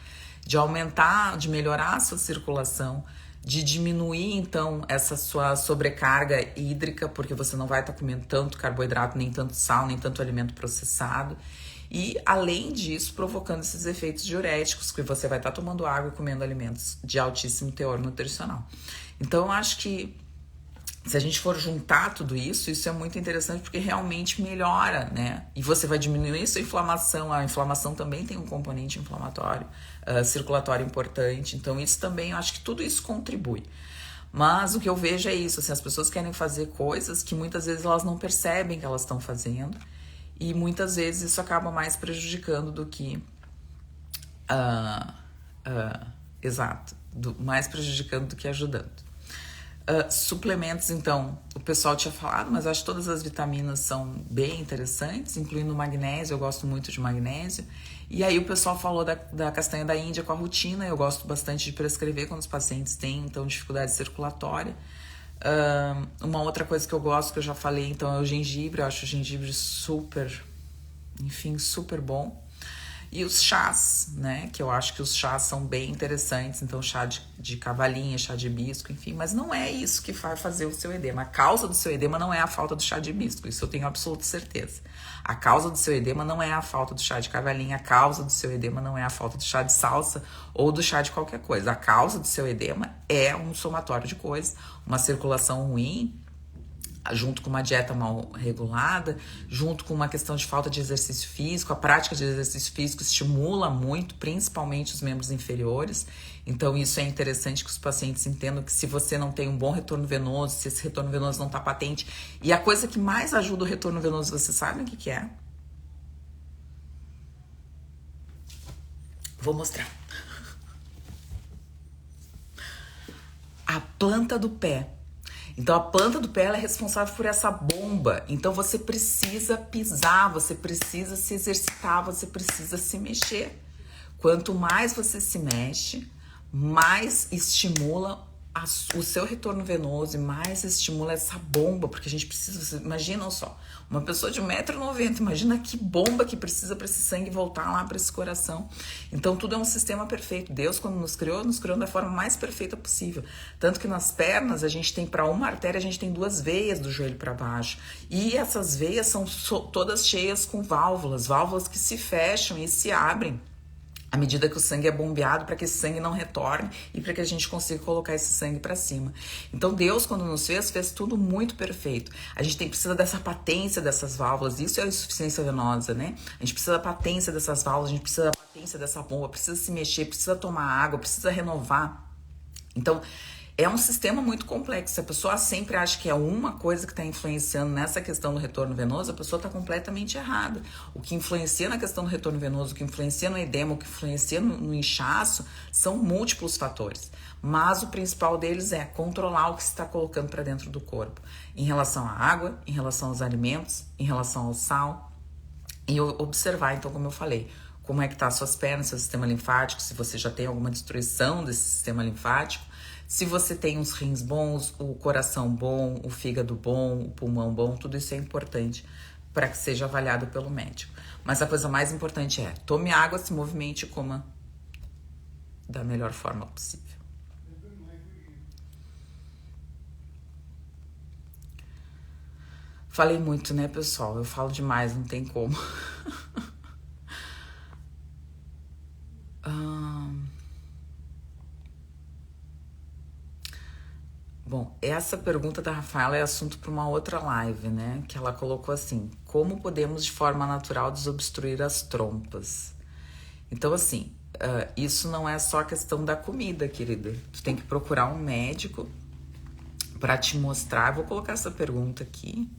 de aumentar, de melhorar a sua circulação, de diminuir então essa sua sobrecarga hídrica, porque você não vai estar comendo tanto carboidrato, nem tanto sal, nem tanto alimento processado. E além disso, provocando esses efeitos diuréticos, que você vai estar tomando água e comendo alimentos de altíssimo teor nutricional. Então eu acho que se a gente for juntar tudo isso, isso é muito interessante porque realmente melhora, né? E você vai diminuir sua inflamação. A inflamação também tem um componente inflamatório, circulatório importante. Então isso também, eu acho que tudo isso contribui. Mas o que eu vejo é isso, assim, as pessoas querem fazer coisas que muitas vezes elas não percebem que elas estão fazendo. E muitas vezes isso acaba mais prejudicando do que... mais prejudicando do que ajudando. Suplementos, então, o pessoal tinha falado, mas acho que todas as vitaminas são bem interessantes, incluindo o magnésio, eu gosto muito de magnésio. E aí o pessoal falou da castanha da Índia com a rutina, eu gosto bastante de prescrever quando os pacientes têm, então, dificuldade circulatória. Uma outra coisa que eu gosto, que eu já falei, então, é o gengibre, eu acho o gengibre super bom. E os chás, né? Que eu acho que os chás são bem interessantes. Então, chá de cavalinha, chá de hibisco, enfim. Mas não é isso que vai fazer o seu edema. A causa do seu edema não é a falta do chá de hibisco. Isso eu tenho absoluta certeza. A causa do seu edema não é a falta do chá de cavalinha. A causa do seu edema não é a falta do chá de salsa ou do chá de qualquer coisa. A causa do seu edema é um somatório de coisas. Uma circulação ruim, junto com uma dieta mal regulada, junto com uma questão de falta de exercício físico. A prática de exercício físico estimula muito, principalmente os membros inferiores. Então isso é interessante que os pacientes entendam que se você não tem um bom retorno venoso, se esse retorno venoso não está patente, e a coisa que mais ajuda o retorno venoso, vocês sabem o que é? Vou mostrar. A planta do pé. Então, a planta do pé ela é responsável por essa bomba. Então, você precisa pisar, você precisa se exercitar, você precisa se mexer. Quanto mais você se mexe, mais estimula o seu retorno venoso e mais estimula essa bomba, porque a gente precisa, imaginam só, uma pessoa de 1,90 m, imagina que bomba que precisa para esse sangue voltar lá para esse coração. Então tudo é um sistema perfeito. Deus, quando nos criou da forma mais perfeita possível. Tanto que nas pernas a gente tem, para uma artéria, a gente tem 2 veias do joelho para baixo. E essas veias são todas cheias com válvulas que se fecham e se abrem à medida que o sangue é bombeado, para que esse sangue não retorne e para que a gente consiga colocar esse sangue para cima. Então Deus, quando nos fez tudo muito perfeito. A gente precisa dessa patência dessas válvulas, isso é a insuficiência venosa, né? A gente precisa da patência dessas válvulas, a gente precisa da patência dessa bomba, precisa se mexer, precisa tomar água, precisa renovar. Então, é um sistema muito complexo. Se a pessoa sempre acha que é uma coisa que está influenciando nessa questão do retorno venoso, a pessoa está completamente errada. O que influencia na questão do retorno venoso, o que influencia no edema, o que influencia no inchaço, são múltiplos fatores. Mas o principal deles é controlar o que se está colocando para dentro do corpo. Em relação à água, em relação aos alimentos, em relação ao sal. E observar, então, como eu falei, como é que tá as suas pernas, seu sistema linfático, se você já tem alguma destruição desse sistema linfático, se você tem os rins bons, o coração bom, o fígado bom, o pulmão bom, tudo isso é importante para que seja avaliado pelo médico. Mas a coisa mais importante é tome água, se movimente e coma da melhor forma possível. Falei muito, né, pessoal? Eu falo demais, não tem como. Bom, essa pergunta da Rafaela é assunto para uma outra live, né? Que ela colocou assim: como podemos de forma natural desobstruir as trompas? Então, assim, isso não é só questão da comida, querida. Tu tem que procurar um médico para te mostrar. Vou colocar essa pergunta aqui.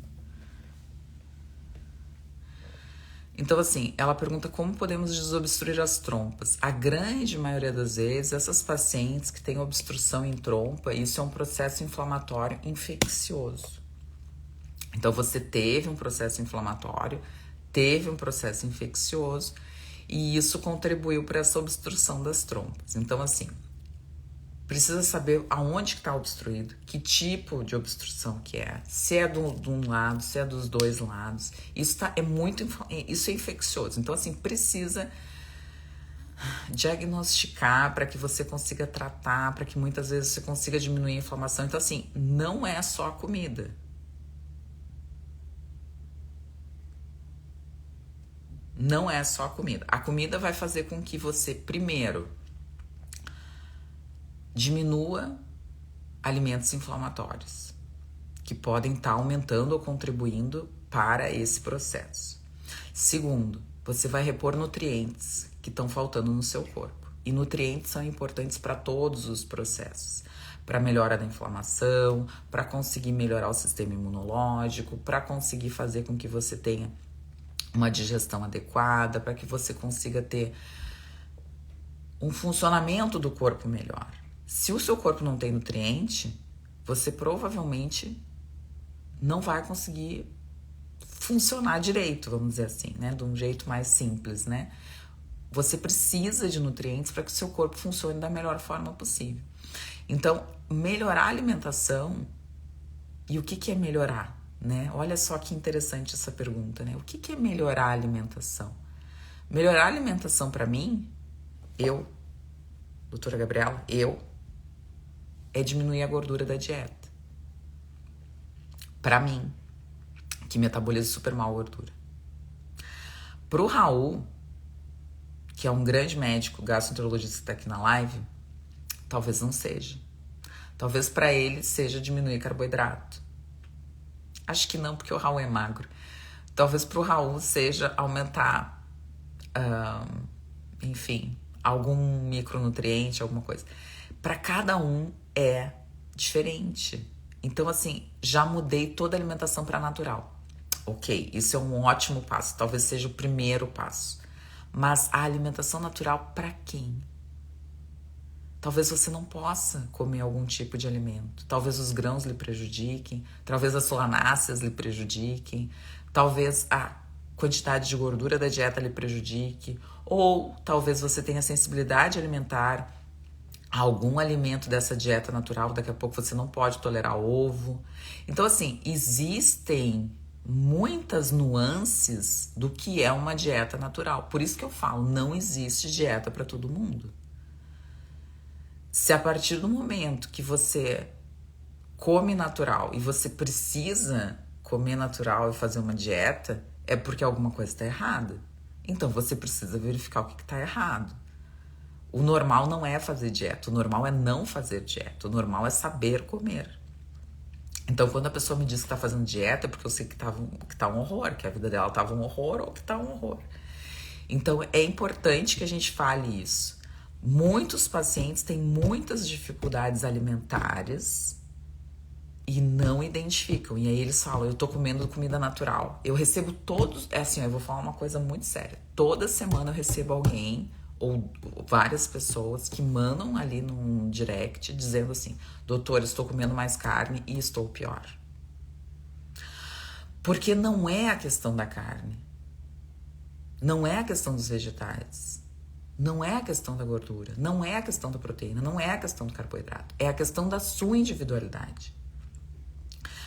Então, assim, ela pergunta como podemos desobstruir as trompas. A grande maioria das vezes, essas pacientes que têm obstrução em trompa, isso é um processo inflamatório infeccioso. Então, você teve um processo inflamatório, teve um processo infeccioso, e isso contribuiu para essa obstrução das trompas. Então, assim, precisa saber aonde que está obstruído, que tipo de obstrução que é, se é de um lado, se é dos dois lados. Isso é infeccioso. Então, assim, precisa diagnosticar, para que você consiga tratar, para que muitas vezes você consiga diminuir a inflamação. Então, assim, não é só a comida. Não é só a comida. A comida vai fazer com que você, primeiro, diminua alimentos inflamatórios, que podem estar aumentando ou contribuindo para esse processo. Segundo, você vai repor nutrientes que estão faltando no seu corpo. E nutrientes são importantes para todos os processos. Para melhora da inflamação, para conseguir melhorar o sistema imunológico, para conseguir fazer com que você tenha uma digestão adequada, para que você consiga ter um funcionamento do corpo melhor. Se o seu corpo não tem nutriente, você provavelmente não vai conseguir funcionar direito, vamos dizer assim, né? De um jeito mais simples, né? Você precisa de nutrientes para que o seu corpo funcione da melhor forma possível. Então, melhorar a alimentação, e o que é melhorar, né? Olha só que interessante essa pergunta, né? O que é melhorar a alimentação? Melhorar a alimentação para mim, doutora Gabriela, é diminuir a gordura da dieta. Para mim, que metaboliza super mal a gordura. Pro Raul, que é um grande médico gastroenterologista que está aqui na live, talvez não seja. Talvez para ele seja diminuir carboidrato. Acho que não, porque o Raul é magro. Talvez pro Raul seja aumentar, enfim, algum micronutriente, alguma coisa. Para cada um é diferente. Então, assim, já mudei toda a alimentação para natural. Ok, isso é um ótimo passo. Talvez seja o primeiro passo. Mas a alimentação natural para quem? Talvez você não possa comer algum tipo de alimento. Talvez os grãos lhe prejudiquem. Talvez as solanáceas lhe prejudiquem. Talvez a quantidade de gordura da dieta lhe prejudique. Ou talvez você tenha sensibilidade alimentar a algum alimento dessa dieta natural. Daqui a pouco você não pode tolerar ovo. Então, assim, existem muitas nuances do que é uma dieta natural. Por isso que eu falo, não existe dieta para todo mundo. Se a partir do momento que você come natural e você precisa comer natural e fazer uma dieta, é porque alguma coisa está errada. Então você precisa verificar o que está errado. O normal não é fazer dieta, o normal é não fazer dieta, o normal é saber comer. Então, quando a pessoa me diz que tá fazendo dieta, é porque eu sei que tá um horror, que a vida dela tava um horror ou que tá um horror. Então, é importante que a gente fale isso. Muitos pacientes têm muitas dificuldades alimentares e não identificam. E aí eles falam, eu tô comendo comida natural. Eu recebo todos... eu vou falar uma coisa muito séria. Toda semana eu recebo alguém ou várias pessoas que mandam ali num direct dizendo assim, doutor, estou comendo mais carne e estou pior. Porque não é a questão da carne. Não é a questão dos vegetais. Não é a questão da gordura. Não é a questão da proteína. Não é a questão do carboidrato. É a questão da sua individualidade.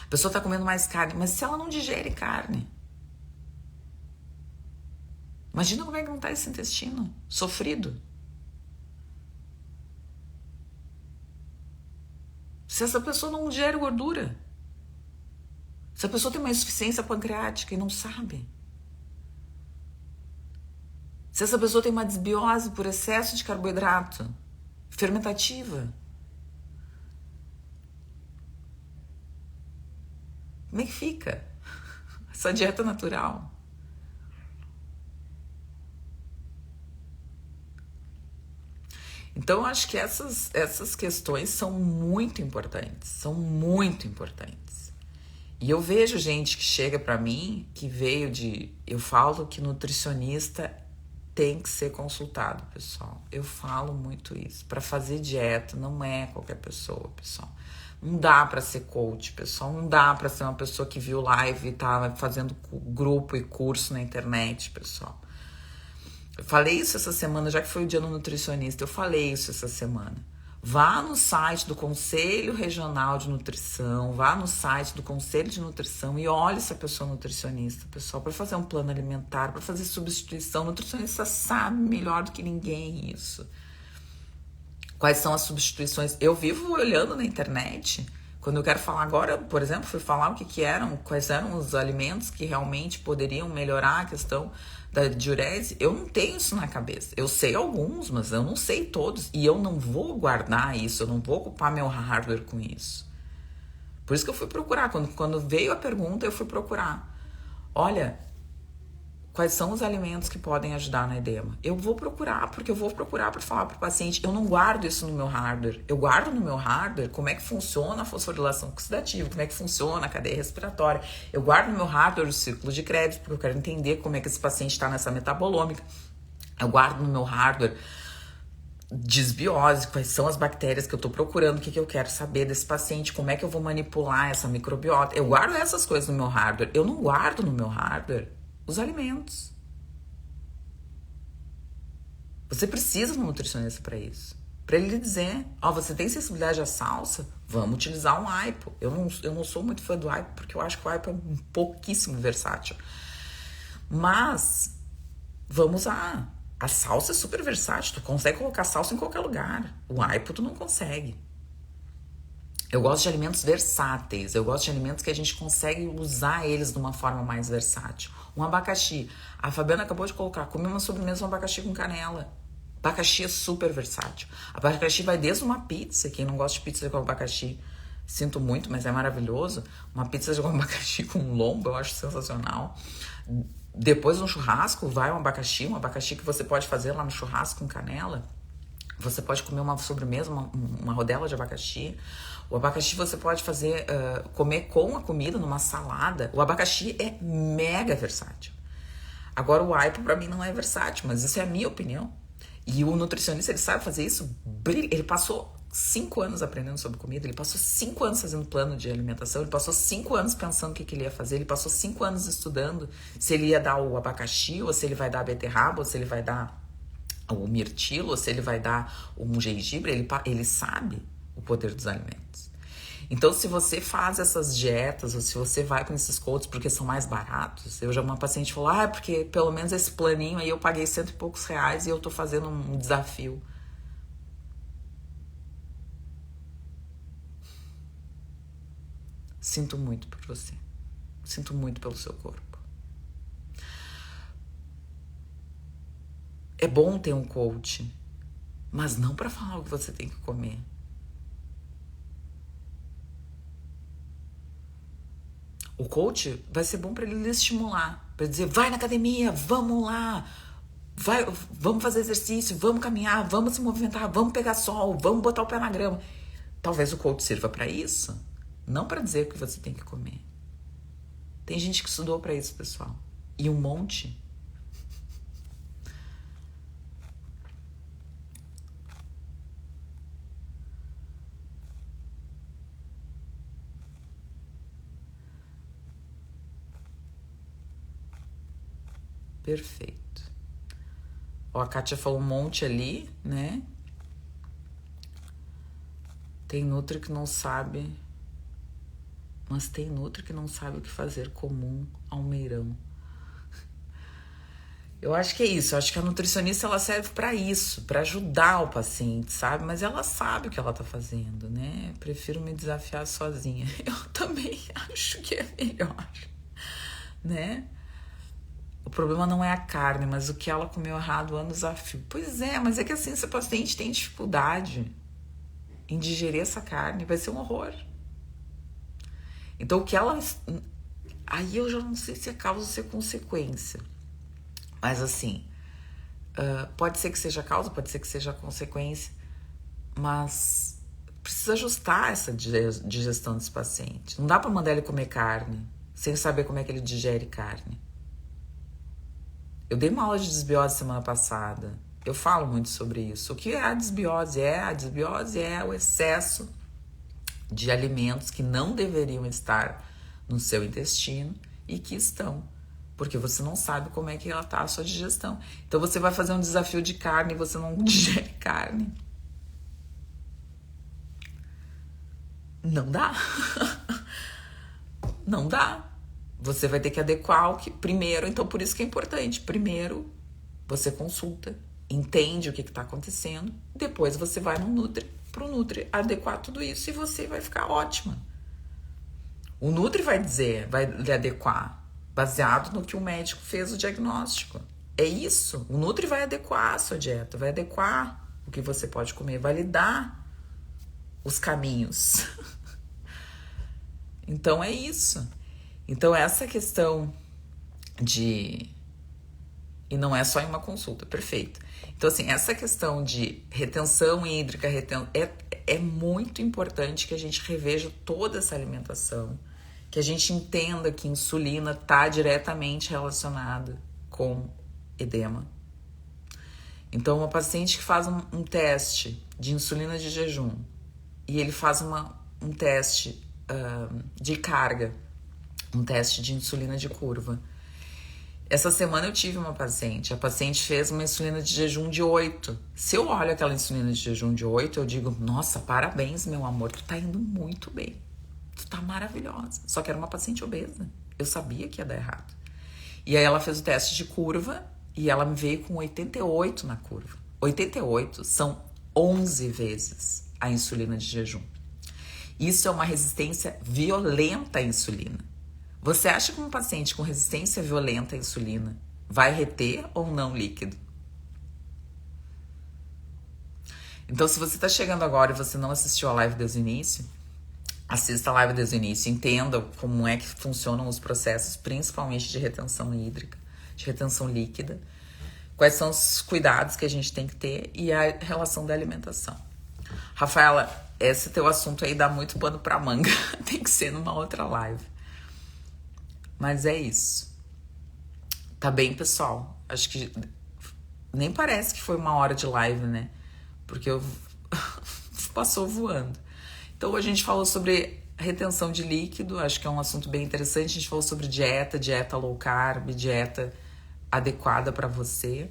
A pessoa está comendo mais carne, mas se ela não digere carne, imagina como é que não tá esse intestino sofrido. Se essa pessoa não digere gordura. Se a pessoa tem uma insuficiência pancreática e não sabe. Se essa pessoa tem uma desbiose por excesso de carboidrato fermentativa. Como é que fica essa dieta natural? Então, eu acho que essas questões são muito importantes. E eu vejo gente que chega pra mim, que veio de... Eu falo que nutricionista tem que ser consultado, pessoal. Eu falo muito isso. Pra fazer dieta não é qualquer pessoa, pessoal. Não dá pra ser coach, pessoal. Não dá pra ser uma pessoa que viu live e tá fazendo grupo e curso na internet, pessoal. Eu falei isso essa semana, já que foi o dia do nutricionista, eu falei isso essa semana. Vá no site do Conselho Regional de Nutrição, vá no site do Conselho de Nutrição e olhe se a pessoa é nutricionista, pessoal, para fazer um plano alimentar, para fazer substituição. O nutricionista sabe melhor do que ninguém isso. Quais são as substituições? Eu vivo olhando na internet. Quando eu quero falar agora, por exemplo, fui falar o que eram, quais eram os alimentos que realmente poderiam melhorar a questão da diurese. Eu não tenho isso na cabeça. Eu sei alguns, mas eu não sei todos. E eu não vou guardar isso, eu não vou ocupar meu hardware com isso. Por isso que eu fui procurar. Quando veio a pergunta, eu fui procurar. Olha, quais são os alimentos que podem ajudar na edema? Eu vou procurar, porque eu vou procurar para falar para o paciente. Eu não guardo isso no meu hardware. Eu guardo no meu hardware como é que funciona a fosforilação oxidativa, como é que funciona a cadeia respiratória. Eu guardo no meu hardware o ciclo de Krebs, porque eu quero entender como é que esse paciente está nessa metabolômica. Eu guardo no meu hardware desbiose, quais são as bactérias que eu estou procurando, o que eu quero saber desse paciente, como é que eu vou manipular essa microbiota. Eu guardo essas coisas no meu hardware. Eu não guardo no meu hardware os alimentos. Você precisa de um nutricionista para isso. Para ele lhe dizer, você tem sensibilidade à salsa? Vamos utilizar um AIPO. Eu não sou muito fã do AIPO, porque eu acho que o AIPO é um pouquíssimo versátil. Mas, vamos usar. A salsa é super versátil. Tu consegue colocar salsa em qualquer lugar. O AIPO tu não consegue. Eu gosto de alimentos versáteis. Eu gosto de alimentos que a gente consegue usar eles de uma forma mais versátil. Um abacaxi. A Fabiana acabou de colocar. Comi uma sobremesa, um abacaxi com canela. Abacaxi é super versátil. Abacaxi vai desde uma pizza. Quem não gosta de pizza com abacaxi, sinto muito, mas é maravilhoso. Uma pizza com abacaxi com lombo, eu acho sensacional. Depois um churrasco, vai um abacaxi que você pode fazer lá no churrasco com canela. Você pode comer uma sobremesa, uma rodela de abacaxi. O abacaxi você pode fazer, comer com a comida, numa salada. O abacaxi é mega versátil. Agora o AIPO pra mim não é versátil, mas isso é a minha opinião. E o nutricionista, ele sabe fazer isso. Ele passou 5 anos aprendendo sobre comida, ele passou 5 anos fazendo plano de alimentação, ele passou 5 anos pensando o que ele ia fazer, ele passou 5 anos estudando se ele ia dar o abacaxi, ou se ele vai dar a beterraba, ou se ele vai dar o mirtilo, ou se ele vai dar um gengibre. Ele sabe o poder dos alimentos. Então, se você faz essas dietas, ou se você vai com esses coaches porque são mais baratos, uma paciente falou, porque pelo menos esse planinho aí eu paguei R$100 e poucos e eu tô fazendo um desafio. Sinto muito por você. Sinto muito pelo seu corpo. É bom ter um coach, mas não para falar o que você tem que comer. O coach vai ser bom para ele lhe estimular, para dizer, vai na academia, vamos lá, vamos fazer exercício, vamos caminhar, vamos se movimentar, vamos pegar sol, vamos botar o pé na grama. Talvez o coach sirva para isso, não para dizer o que você tem que comer. Tem gente que estudou para isso, pessoal, e um monte. Perfeito. A Kátia falou um monte ali, né? Tem nutri que não sabe, mas tem nutri que não sabe o que fazer comum almeirão. Eu acho que é isso. Eu acho que a nutricionista ela serve para isso, para ajudar o paciente, sabe? Mas ela sabe o que ela tá fazendo, né? Prefiro me desafiar sozinha. Eu também acho que é melhor, né? O problema não é a carne, mas o que ela comeu errado anos a fio. Pois é, mas é que assim, se o paciente tem dificuldade em digerir essa carne, vai ser um horror. Então, o que ela... Aí eu já não sei se é causa ou se é consequência. Mas assim, pode ser que seja a causa, pode ser que seja a consequência, mas precisa ajustar essa digestão desse paciente. Não dá para mandar ele comer carne sem saber como é que ele digere carne. Eu dei uma aula de desbiose semana passada. Eu falo muito sobre isso. O que é a desbiose? A desbiose é o excesso de alimentos que não deveriam estar no seu intestino e que estão. Porque você não sabe como é que ela tá a sua digestão. Então você vai fazer um desafio de carne e você não digere carne. Não dá. Não dá. Você vai ter que adequar o que primeiro, então por isso que é importante. Primeiro, você consulta, entende o que está acontecendo, depois você vai no Nutri, pro Nutri adequar tudo isso e você vai ficar ótima. O Nutri vai dizer, vai lhe adequar, baseado no que o médico fez o diagnóstico. É isso. O Nutri vai adequar a sua dieta, vai adequar o que você pode comer, vai lhe dar os caminhos. Então é isso. Então essa questão de... E não é só em uma consulta, perfeito. Então assim, essa questão de retenção hídrica, é muito importante que a gente reveja toda essa alimentação, que a gente entenda que insulina está diretamente relacionada com edema. Então uma paciente que faz um teste de insulina de jejum e ele faz um teste de carga, um teste de insulina de curva. Essa semana eu tive uma paciente, a paciente fez uma insulina de jejum de 8. Se eu olho aquela insulina de jejum de 8, eu digo, nossa, parabéns, meu amor, tu tá indo muito bem, tu tá maravilhosa. Só que era uma paciente obesa, eu sabia que ia dar errado. E aí ela fez o teste de curva e ela me veio com 88 na curva. 88 são 11 vezes a insulina de jejum. Isso é uma resistência violenta à insulina. Você acha que um paciente com resistência violenta à insulina vai reter ou não líquido? Então, se você está chegando agora e você não assistiu a live desde o início, assista a live desde o início, entenda como é que funcionam os processos, principalmente de retenção hídrica, de retenção líquida, quais são os cuidados que a gente tem que ter e a relação da alimentação. Rafaela, esse teu assunto aí dá muito pano pra manga, tem que ser numa outra live. Mas é isso. Tá bem, pessoal? Acho que nem parece que foi uma hora de live, né? Porque passou voando. Então a gente falou sobre retenção de líquido, acho que é um assunto bem interessante. A gente falou sobre dieta low carb, dieta adequada para você.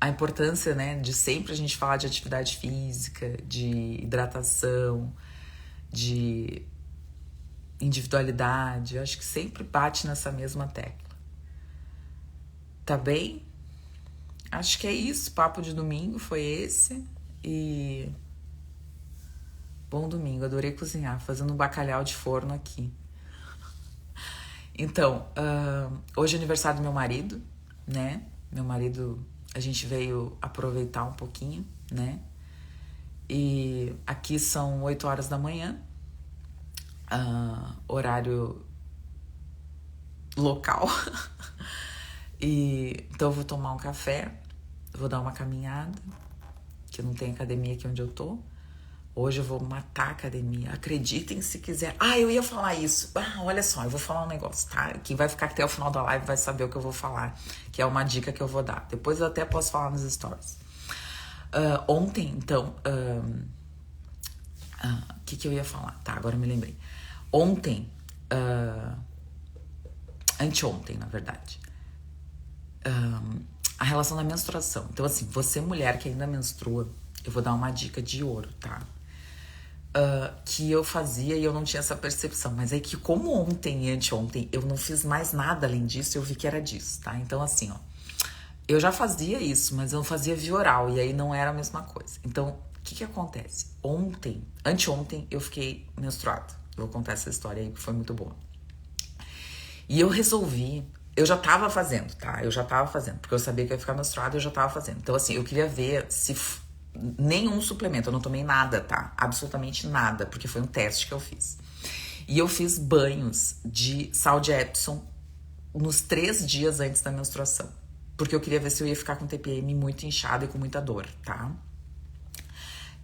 A importância, né, de sempre a gente falar de atividade física, de hidratação, de individualidade, eu acho que sempre bate nessa mesma tecla. Tá bem? Acho que é isso, papo de domingo foi esse e bom domingo, adorei cozinhar, fazendo um bacalhau de forno aqui. Então, hoje é aniversário do meu marido, né? Meu marido, a gente veio aproveitar um pouquinho, né? E aqui são 8 horas da manhã. Horário local. E então eu vou tomar um café, vou dar uma caminhada, que não tem academia aqui onde eu tô. Hoje eu vou matar a academia, acreditem se quiser. Eu ia falar isso. Olha só, eu vou falar um negócio, tá? Quem vai ficar até o final da live vai saber o que eu vou falar, que é uma dica que eu vou dar. Depois eu até posso falar nos stories. Ontem, então, o que eu ia falar? Tá, agora eu me lembrei. Ontem, anteontem, na verdade, a relação da menstruação. Então, assim, você mulher que ainda menstrua, eu vou dar uma dica de ouro, tá? Que eu fazia e eu não tinha essa percepção. Mas é que como ontem e anteontem eu não fiz mais nada além disso, eu vi que era disso, tá? Então, assim, ó, eu já fazia isso, mas eu não fazia via oral e aí não era a mesma coisa. Então, o que acontece? Anteontem, eu fiquei menstruada. Vou contar essa história aí que foi muito boa. E eu resolvi, eu já tava fazendo, tá? Eu já tava fazendo, porque eu sabia que eu ia ficar menstruada, eu já tava fazendo. Então, assim, eu queria ver se nenhum suplemento, eu não tomei nada, tá? Absolutamente nada, porque foi um teste que eu fiz. E eu fiz banhos de sal de Epsom nos 3 dias antes da menstruação, porque eu queria ver se eu ia ficar com TPM muito inchada e com muita dor, tá?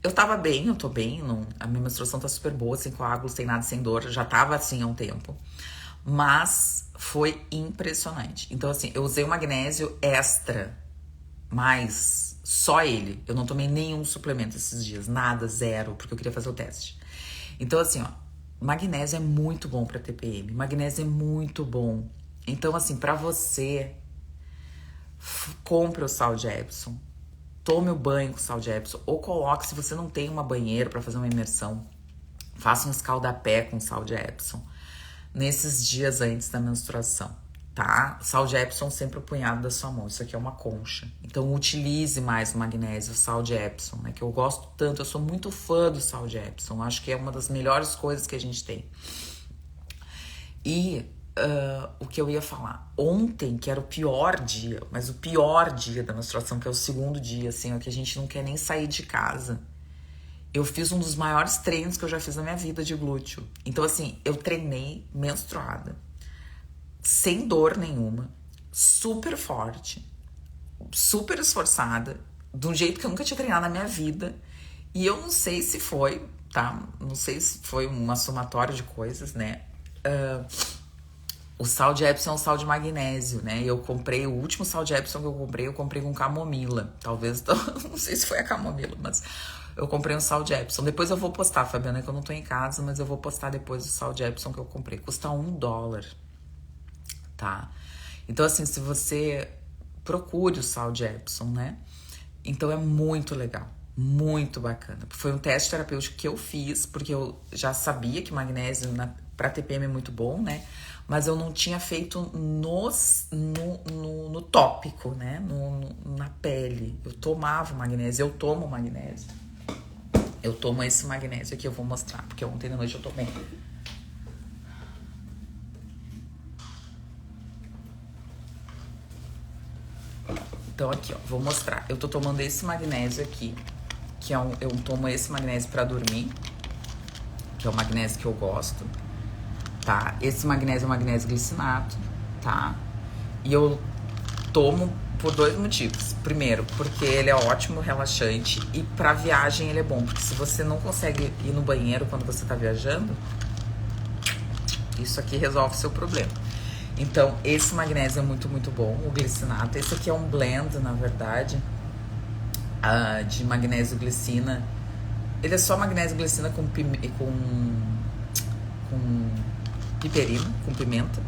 Eu tava bem, eu tô bem, a minha menstruação tá super boa, sem coágulos, sem nada, sem dor, já tava assim há um tempo. Mas foi impressionante. Então, assim, eu usei o magnésio extra, mas só ele. Eu não tomei nenhum suplemento esses dias, nada, zero, porque eu queria fazer o teste. Então, assim, ó, magnésio é muito bom pra TPM, magnésio é muito bom. Então, assim, pra você, compre o sal de Epsom. tome o banho com sal de Epsom, ou coloque, se você não tem uma banheira para fazer uma imersão, faça um escaldapé com sal de Epsom nesses dias antes da menstruação, tá? Sal de Epsom sempre o punhado da sua mão, isso aqui é uma concha. Então utilize mais o magnésio, o sal de Epsom, né? Que eu gosto tanto, eu sou muito fã do sal de Epsom, acho que é uma das melhores coisas que a gente tem. E o que eu ia falar, ontem, que era o pior dia, mas o pior dia da menstruação, que é o segundo dia, assim, ó, que a gente não quer nem sair de casa, eu fiz um dos maiores treinos que eu já fiz na minha vida de glúteo. Então, assim, eu treinei menstruada, sem dor nenhuma, super forte, super esforçada, de um jeito que eu nunca tinha treinado na minha vida. E eu não sei se foi, tá? Não sei se foi uma somatória de coisas, né? O sal de Epsom é um sal de magnésio, né? Eu comprei, o último sal de Epsom que eu comprei com camomila. Talvez, não sei se foi a camomila, mas eu comprei um sal de Epsom. Depois eu vou postar, Fabiana, que eu não tô em casa, mas eu vou postar depois o sal de Epsom que eu comprei. Custa $1, tá? Então, assim, se você procure o sal de Epsom, né? Então é muito legal, muito bacana. Foi um teste terapêutico que eu fiz, porque eu já sabia que magnésio para TPM é muito bom, né? Mas eu não tinha feito no tópico, né? Na pele. Eu tomava magnésio, eu tomo magnésio. Eu tomo esse magnésio aqui, eu vou mostrar, porque ontem da noite eu tomei. Então aqui, ó, vou mostrar. Eu tô tomando esse magnésio aqui, que é eu tomo esse magnésio pra dormir, que é o magnésio que eu gosto, tá? Esse magnésio é o magnésio glicinato, tá? E eu tomo por 2 motivos. Primeiro, porque ele é ótimo, relaxante, e pra viagem ele é bom, porque se você não consegue ir no banheiro quando você tá viajando, isso aqui resolve o seu problema. Então, esse magnésio é muito, muito bom, o glicinato. Esse aqui é um blend, na verdade, de magnésio glicina. Ele é só magnésio glicina com piperina, com pimenta,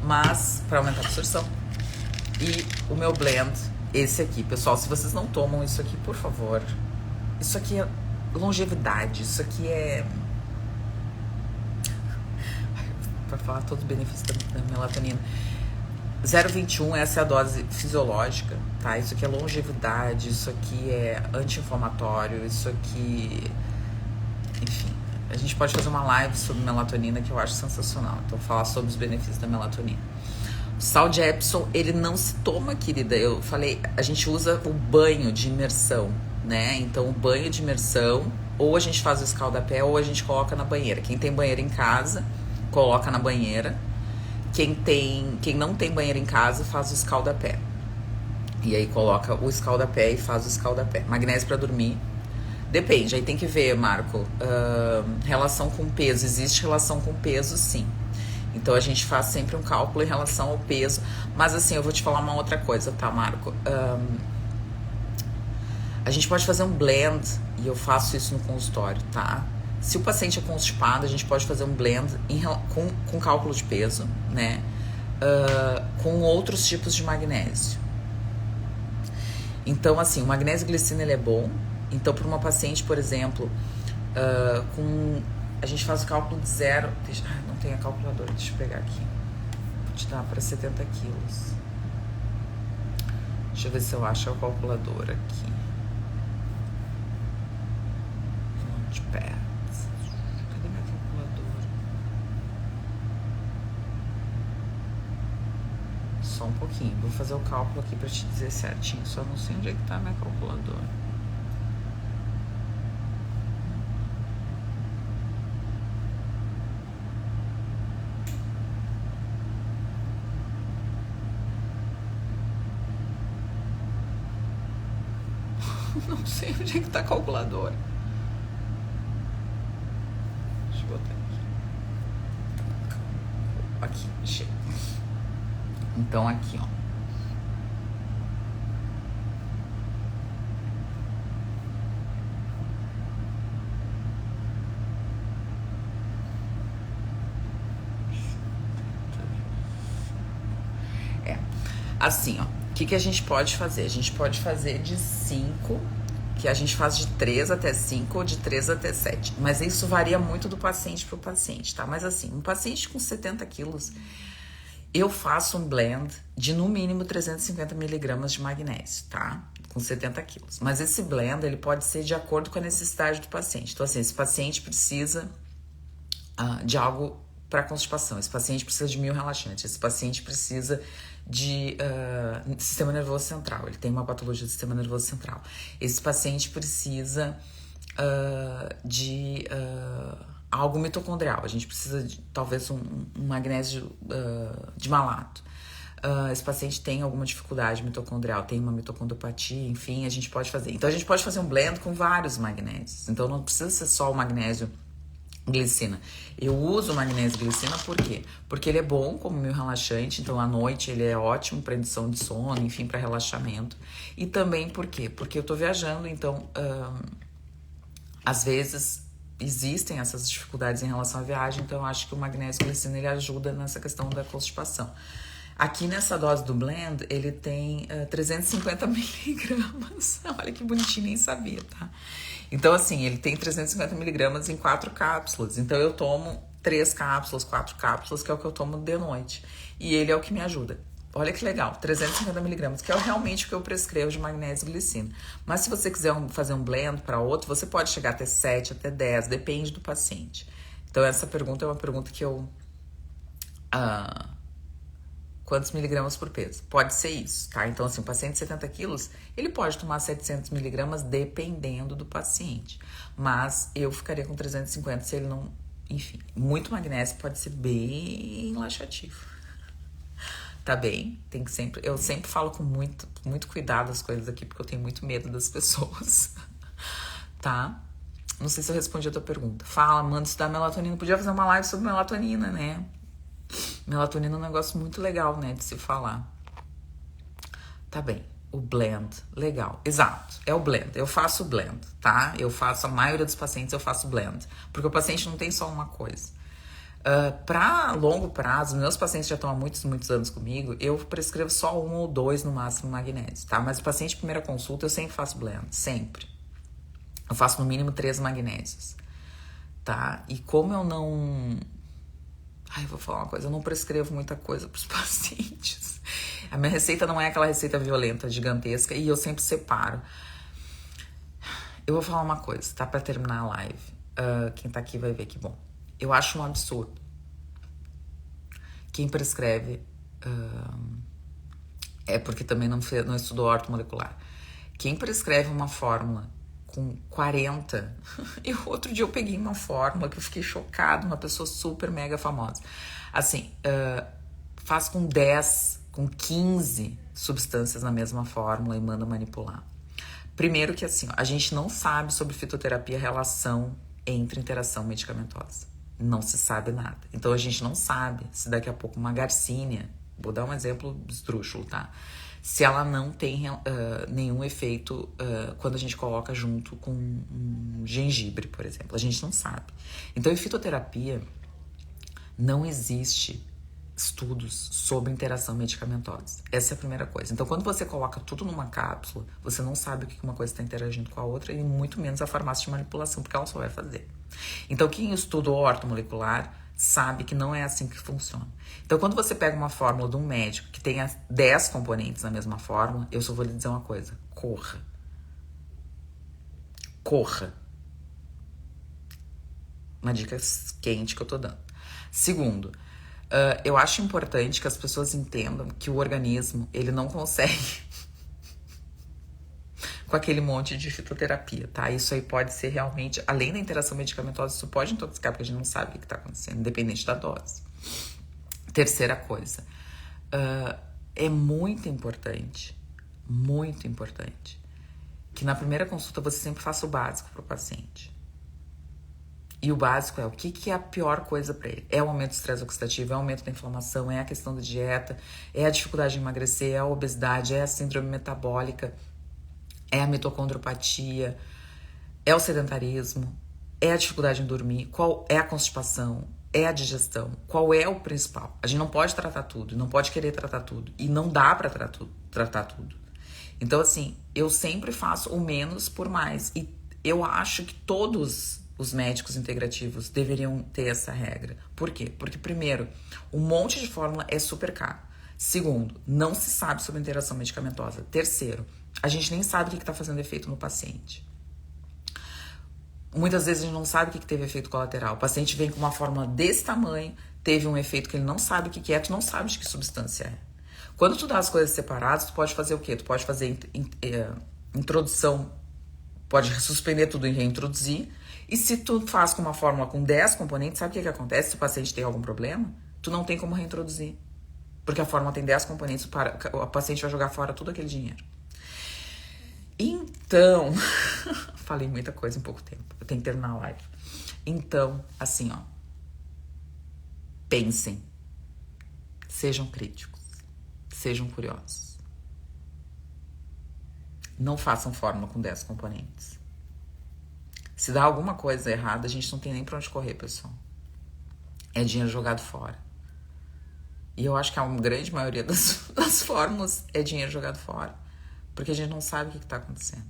mas para aumentar a absorção. E o meu blend, esse aqui. Pessoal, se vocês não tomam isso aqui, por favor, isso aqui é longevidade, isso aqui é... para falar todos os benefícios da melatonina. 0,21, essa é a dose fisiológica, tá? Isso aqui é longevidade, isso aqui é anti-inflamatório, isso aqui... Enfim, a gente pode fazer uma live sobre melatonina que eu acho sensacional. Então, falar sobre os benefícios da melatonina. O sal de Epsom, ele não se toma, querida. Eu falei, a gente usa o banho de imersão, né? Então, o banho de imersão, ou a gente faz o escaldapé, ou a gente coloca na banheira. Quem tem banheira em casa, coloca na banheira. Quem não tem banheiro em casa, faz o escaldapé. E aí coloca o escaldapé e faz o escaldapé. Magnésio para dormir. Depende, aí tem que ver, Marco. Relação com peso. Existe relação com peso, sim. Então a gente faz sempre um cálculo em relação ao peso. Mas assim, eu vou te falar uma outra coisa, tá, Marco? A gente pode fazer um blend, e eu faço isso no consultório, tá? Se o paciente é constipado, a gente pode fazer um blend com cálculo de peso, né? Com outros tipos de magnésio. Então, assim, o magnésio glicina, ele é bom. Então, para uma paciente, por exemplo, a gente faz o cálculo de 0... não tem a calculadora, deixa eu pegar aqui. Vou te dar para 70 quilos. Deixa eu ver se eu acho a calculadora aqui. Launchpad. Cadê minha calculadora? Só um pouquinho. Vou fazer o cálculo aqui para te dizer certinho. Só não sei onde é que tá a minha calculadora. Não sei onde é que tá a calculadora. Deixa eu botar aqui. Aqui, chega. Então, aqui, ó. Assim, ó. que a gente pode fazer? A gente pode fazer de 5, que a gente faz de 3 até 5 ou de 3 até 7. Mas isso varia muito do paciente para o paciente, tá? Mas assim, um paciente com 70 quilos, eu faço um blend de no mínimo 350 miligramas de magnésio, tá? Com 70 quilos. Mas esse blend, ele pode ser de acordo com a necessidade do paciente. Então assim, esse paciente precisa de algo para constipação, esse paciente precisa de 1000 relaxantes, esse paciente precisa de sistema nervoso central, ele tem uma patologia do sistema nervoso central, esse paciente precisa de algo mitocondrial, a gente precisa de talvez um magnésio de malato. Esse paciente tem alguma dificuldade mitocondrial, tem uma mitocondropatia, enfim, a gente pode fazer. Então a gente pode fazer um blend com vários magnésios, então não precisa ser só o magnésio glicina. Eu uso o magnésio glicina por quê? Porque ele é bom como meu relaxante, então à noite ele é ótimo para indução de sono, enfim, para relaxamento. E também por quê? Porque eu tô viajando, então às vezes existem essas dificuldades em relação à viagem, então eu acho que o magnésio glicina ele ajuda nessa questão da constipação. Aqui nessa dose do blend, ele tem 350 miligramas. Olha que bonitinho, nem sabia, tá? Então, assim, ele tem 350 miligramas em 4 cápsulas. Então, eu tomo 3 cápsulas, 4 cápsulas, que é o que eu tomo de noite. E ele é o que me ajuda. Olha que legal, 350 miligramas, que é realmente o que eu prescrevo de magnésio e glicina. Mas se você quiser fazer um blend para outro, você pode chegar até 7, até 10, depende do paciente. Então, essa pergunta é uma pergunta que eu... quantos miligramas por peso? Pode ser isso, tá? Então, assim, um paciente de 70 quilos, ele pode tomar 700 miligramas dependendo do paciente. Mas eu ficaria com 350 se ele não... Enfim, muito magnésio pode ser bem laxativo. Tá bem? Tem que sempre... Eu sempre falo com muito cuidado as coisas aqui, porque eu tenho muito medo das pessoas. Tá? Não sei se eu respondi a tua pergunta. Fala, manda estudar melatonina. Podia fazer uma live sobre melatonina, né? Melatonina é um negócio muito legal, né, de se falar. Tá bem, o blend, legal, exato, é o blend, eu faço o blend, tá? Eu faço, a maioria dos pacientes eu faço blend, porque o paciente não tem só uma coisa. Pra longo prazo, meus pacientes já estão há muitos anos comigo, eu prescrevo só 1 ou 2 no máximo magnésio, tá? Mas o paciente de primeira consulta eu sempre faço blend, sempre. Eu faço no mínimo 3 magnésios, tá? E como eu não... Ai, eu vou falar uma coisa, eu não prescrevo muita coisa pros pacientes. A minha receita não é aquela receita violenta, gigantesca, e eu sempre separo. Eu vou falar uma coisa, tá? Pra terminar a live. Quem tá aqui vai ver que bom. Eu acho um absurdo. Quem prescreve... é porque também não estudou ortomolecular. Quem prescreve uma fórmula com 40. E outro dia eu peguei uma fórmula que eu fiquei chocada, uma pessoa super mega famosa. Assim, faz com 10, com 15 substâncias na mesma fórmula e manda manipular. Primeiro que assim, a gente não sabe sobre fitoterapia a relação entre interação medicamentosa. Não se sabe nada. Então a gente não sabe se daqui a pouco uma garcínia, vou dar um exemplo esdrúxulo, tá? Se ela não tem nenhum efeito quando a gente coloca junto com um gengibre, por exemplo. A gente não sabe. Então, em fitoterapia, não existe estudos sobre interação medicamentosa. Essa é a primeira coisa. Então, quando você coloca tudo numa cápsula, você não sabe o que uma coisa está interagindo com a outra e muito menos a farmácia de manipulação, porque ela só vai fazer. Então, quem estuda ortomolecular sabe que não é assim que funciona. Então, quando você pega uma fórmula de um médico que tenha 10 componentes na mesma fórmula, eu só vou lhe dizer uma coisa: corra. Corra. Uma dica quente que eu tô dando. Segundo, eu acho importante que as pessoas entendam que o organismo, ele não consegue com aquele monte de fitoterapia, tá? Isso aí pode ser realmente, além da interação medicamentosa, isso pode intoxicar, porque a gente não sabe o que está acontecendo, independente da dose. Terceira coisa, é muito importante, que na primeira consulta você sempre faça o básico para o paciente. E o básico é o que é a pior coisa para ele. É o aumento do estresse oxidativo, é o aumento da inflamação, é a questão da dieta, é a dificuldade de emagrecer, é a obesidade, é a síndrome metabólica, é a mitocondropatia, é o sedentarismo, é a dificuldade em dormir, qual é a constipação, é a digestão, qual é o principal. A gente não pode tratar tudo, não pode querer tratar tudo, e não dá para tratar tratar tudo. Então, assim, eu sempre faço o menos por mais. E eu acho que todos os médicos integrativos deveriam ter essa regra. Por quê? Porque, primeiro, um monte de fórmula é super caro. Segundo, não se sabe sobre a interação medicamentosa. Terceiro, a gente nem sabe o que está fazendo efeito no paciente. Muitas vezes a gente não sabe o que teve efeito colateral. O paciente vem com uma fórmula desse tamanho, teve um efeito que ele não sabe o que é, tu não sabe de que substância é. Quando tu dá as coisas separadas, tu pode fazer o quê? Tu pode fazer introdução, pode suspender tudo e reintroduzir. E se tu faz com uma fórmula com 10 componentes, sabe o que acontece se o paciente tem algum problema? Tu não tem como reintroduzir. Porque a fórmula tem 10 componentes, o paciente vai jogar fora todo aquele dinheiro. Então, falei muita coisa em pouco tempo. Eu tenho que terminar a live. Então, assim, ó. Pensem. Sejam críticos. Sejam curiosos. Não façam fórmula com 10 componentes. Se dá alguma coisa errada, a gente não tem nem pra onde correr, pessoal. É dinheiro jogado fora. E eu acho que a grande maioria das fórmulas é dinheiro jogado fora. Porque a gente não sabe o que está acontecendo.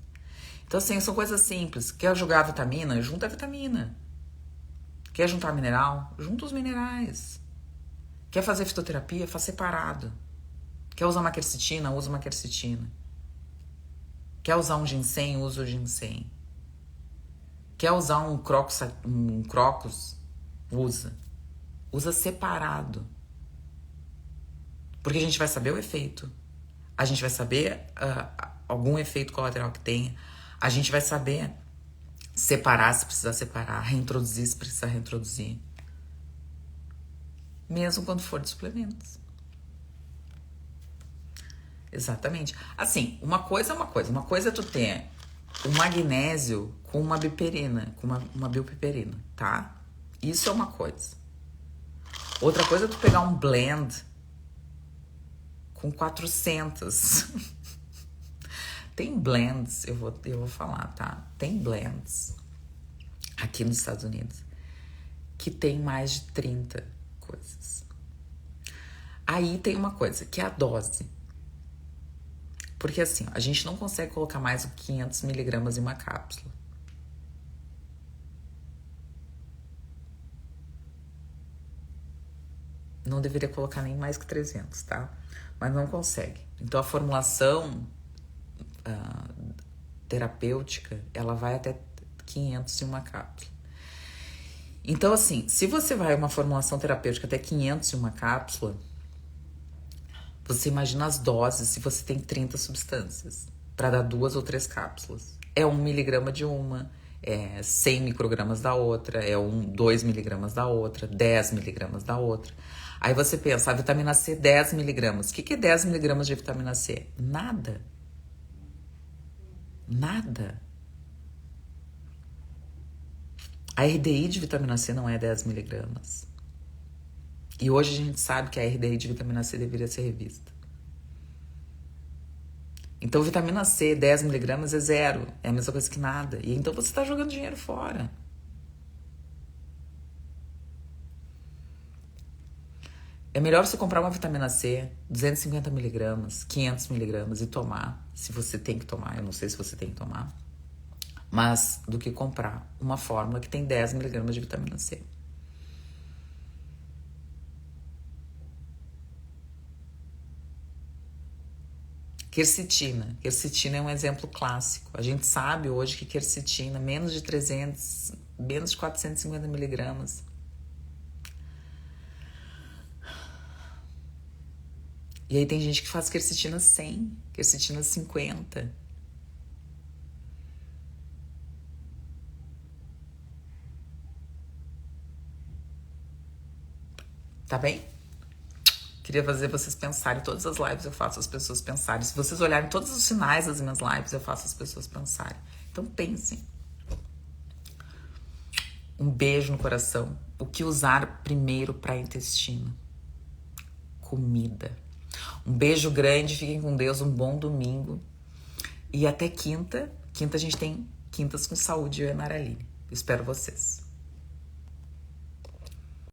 Então, assim, são coisas simples. Quer jogar vitamina? Junta a vitamina. Quer juntar mineral? Junta os minerais. Quer fazer fitoterapia? Faz separado. Quer usar uma quercetina? Usa uma quercetina. Quer usar um ginseng? Usa o ginseng. Quer usar um crocus? Usa. Usa separado. Porque a gente vai saber o efeito. A gente vai saber algum efeito colateral que tenha. A gente vai saber separar se precisar separar, reintroduzir se precisar reintroduzir. Mesmo quando for de suplementos. Exatamente. Assim, uma coisa é uma coisa. Uma coisa é tu ter o magnésio com uma biperina, com uma bilpiperina, tá? Isso é uma coisa. Outra coisa é tu pegar um blend com 400. Tem blends, eu vou falar, tá? Tem blends aqui nos Estados Unidos que tem mais de 30 coisas. Aí tem uma coisa, que é a dose. Porque assim, a gente não consegue colocar mais do que 500 miligramas em uma cápsula. Não deveria colocar nem mais que 300, tá? Mas não consegue. Então a formulação terapêutica, ela vai até 500 em uma cápsula. Então assim, se você vai uma formulação terapêutica até 500 em uma cápsula, você imagina as doses se você tem 30 substâncias para dar 2 ou 3 cápsulas. É 1 miligrama de uma, é 100 microgramas da outra, é 2 miligramas da outra, 10 miligramas da outra. Aí você pensa, a vitamina C, 10 miligramas. O que é 10 miligramas de vitamina C? Nada. Nada. A RDI de vitamina C não é 10 miligramas. E hoje a gente sabe que a RDI de vitamina C deveria ser revista. Então, vitamina C, 10 miligramas é 0. É a mesma coisa que nada. E então você está jogando dinheiro fora. É melhor você comprar uma vitamina C, 250 miligramas, 500 miligramas e tomar, se você tem que tomar. Eu não sei se você tem que tomar. Mas do que comprar uma fórmula que tem 10 miligramas de vitamina C. Quercetina. Quercetina é um exemplo clássico. A gente sabe hoje que quercetina, menos de 300, menos de 450 miligramas. E aí tem gente que faz quercetina 100, quercetina 50. Tá bem? Queria fazer vocês pensarem. Todas as lives eu faço as pessoas pensarem. Se vocês olharem todos os finais das minhas lives, eu faço as pessoas pensarem. Então pensem. Um beijo no coração. O que usar primeiro para intestino? Comida. Um beijo grande, fiquem com Deus, um bom domingo. E até quinta. Quinta a gente tem Quintas com Saúde, eu e a Maraline. Espero vocês.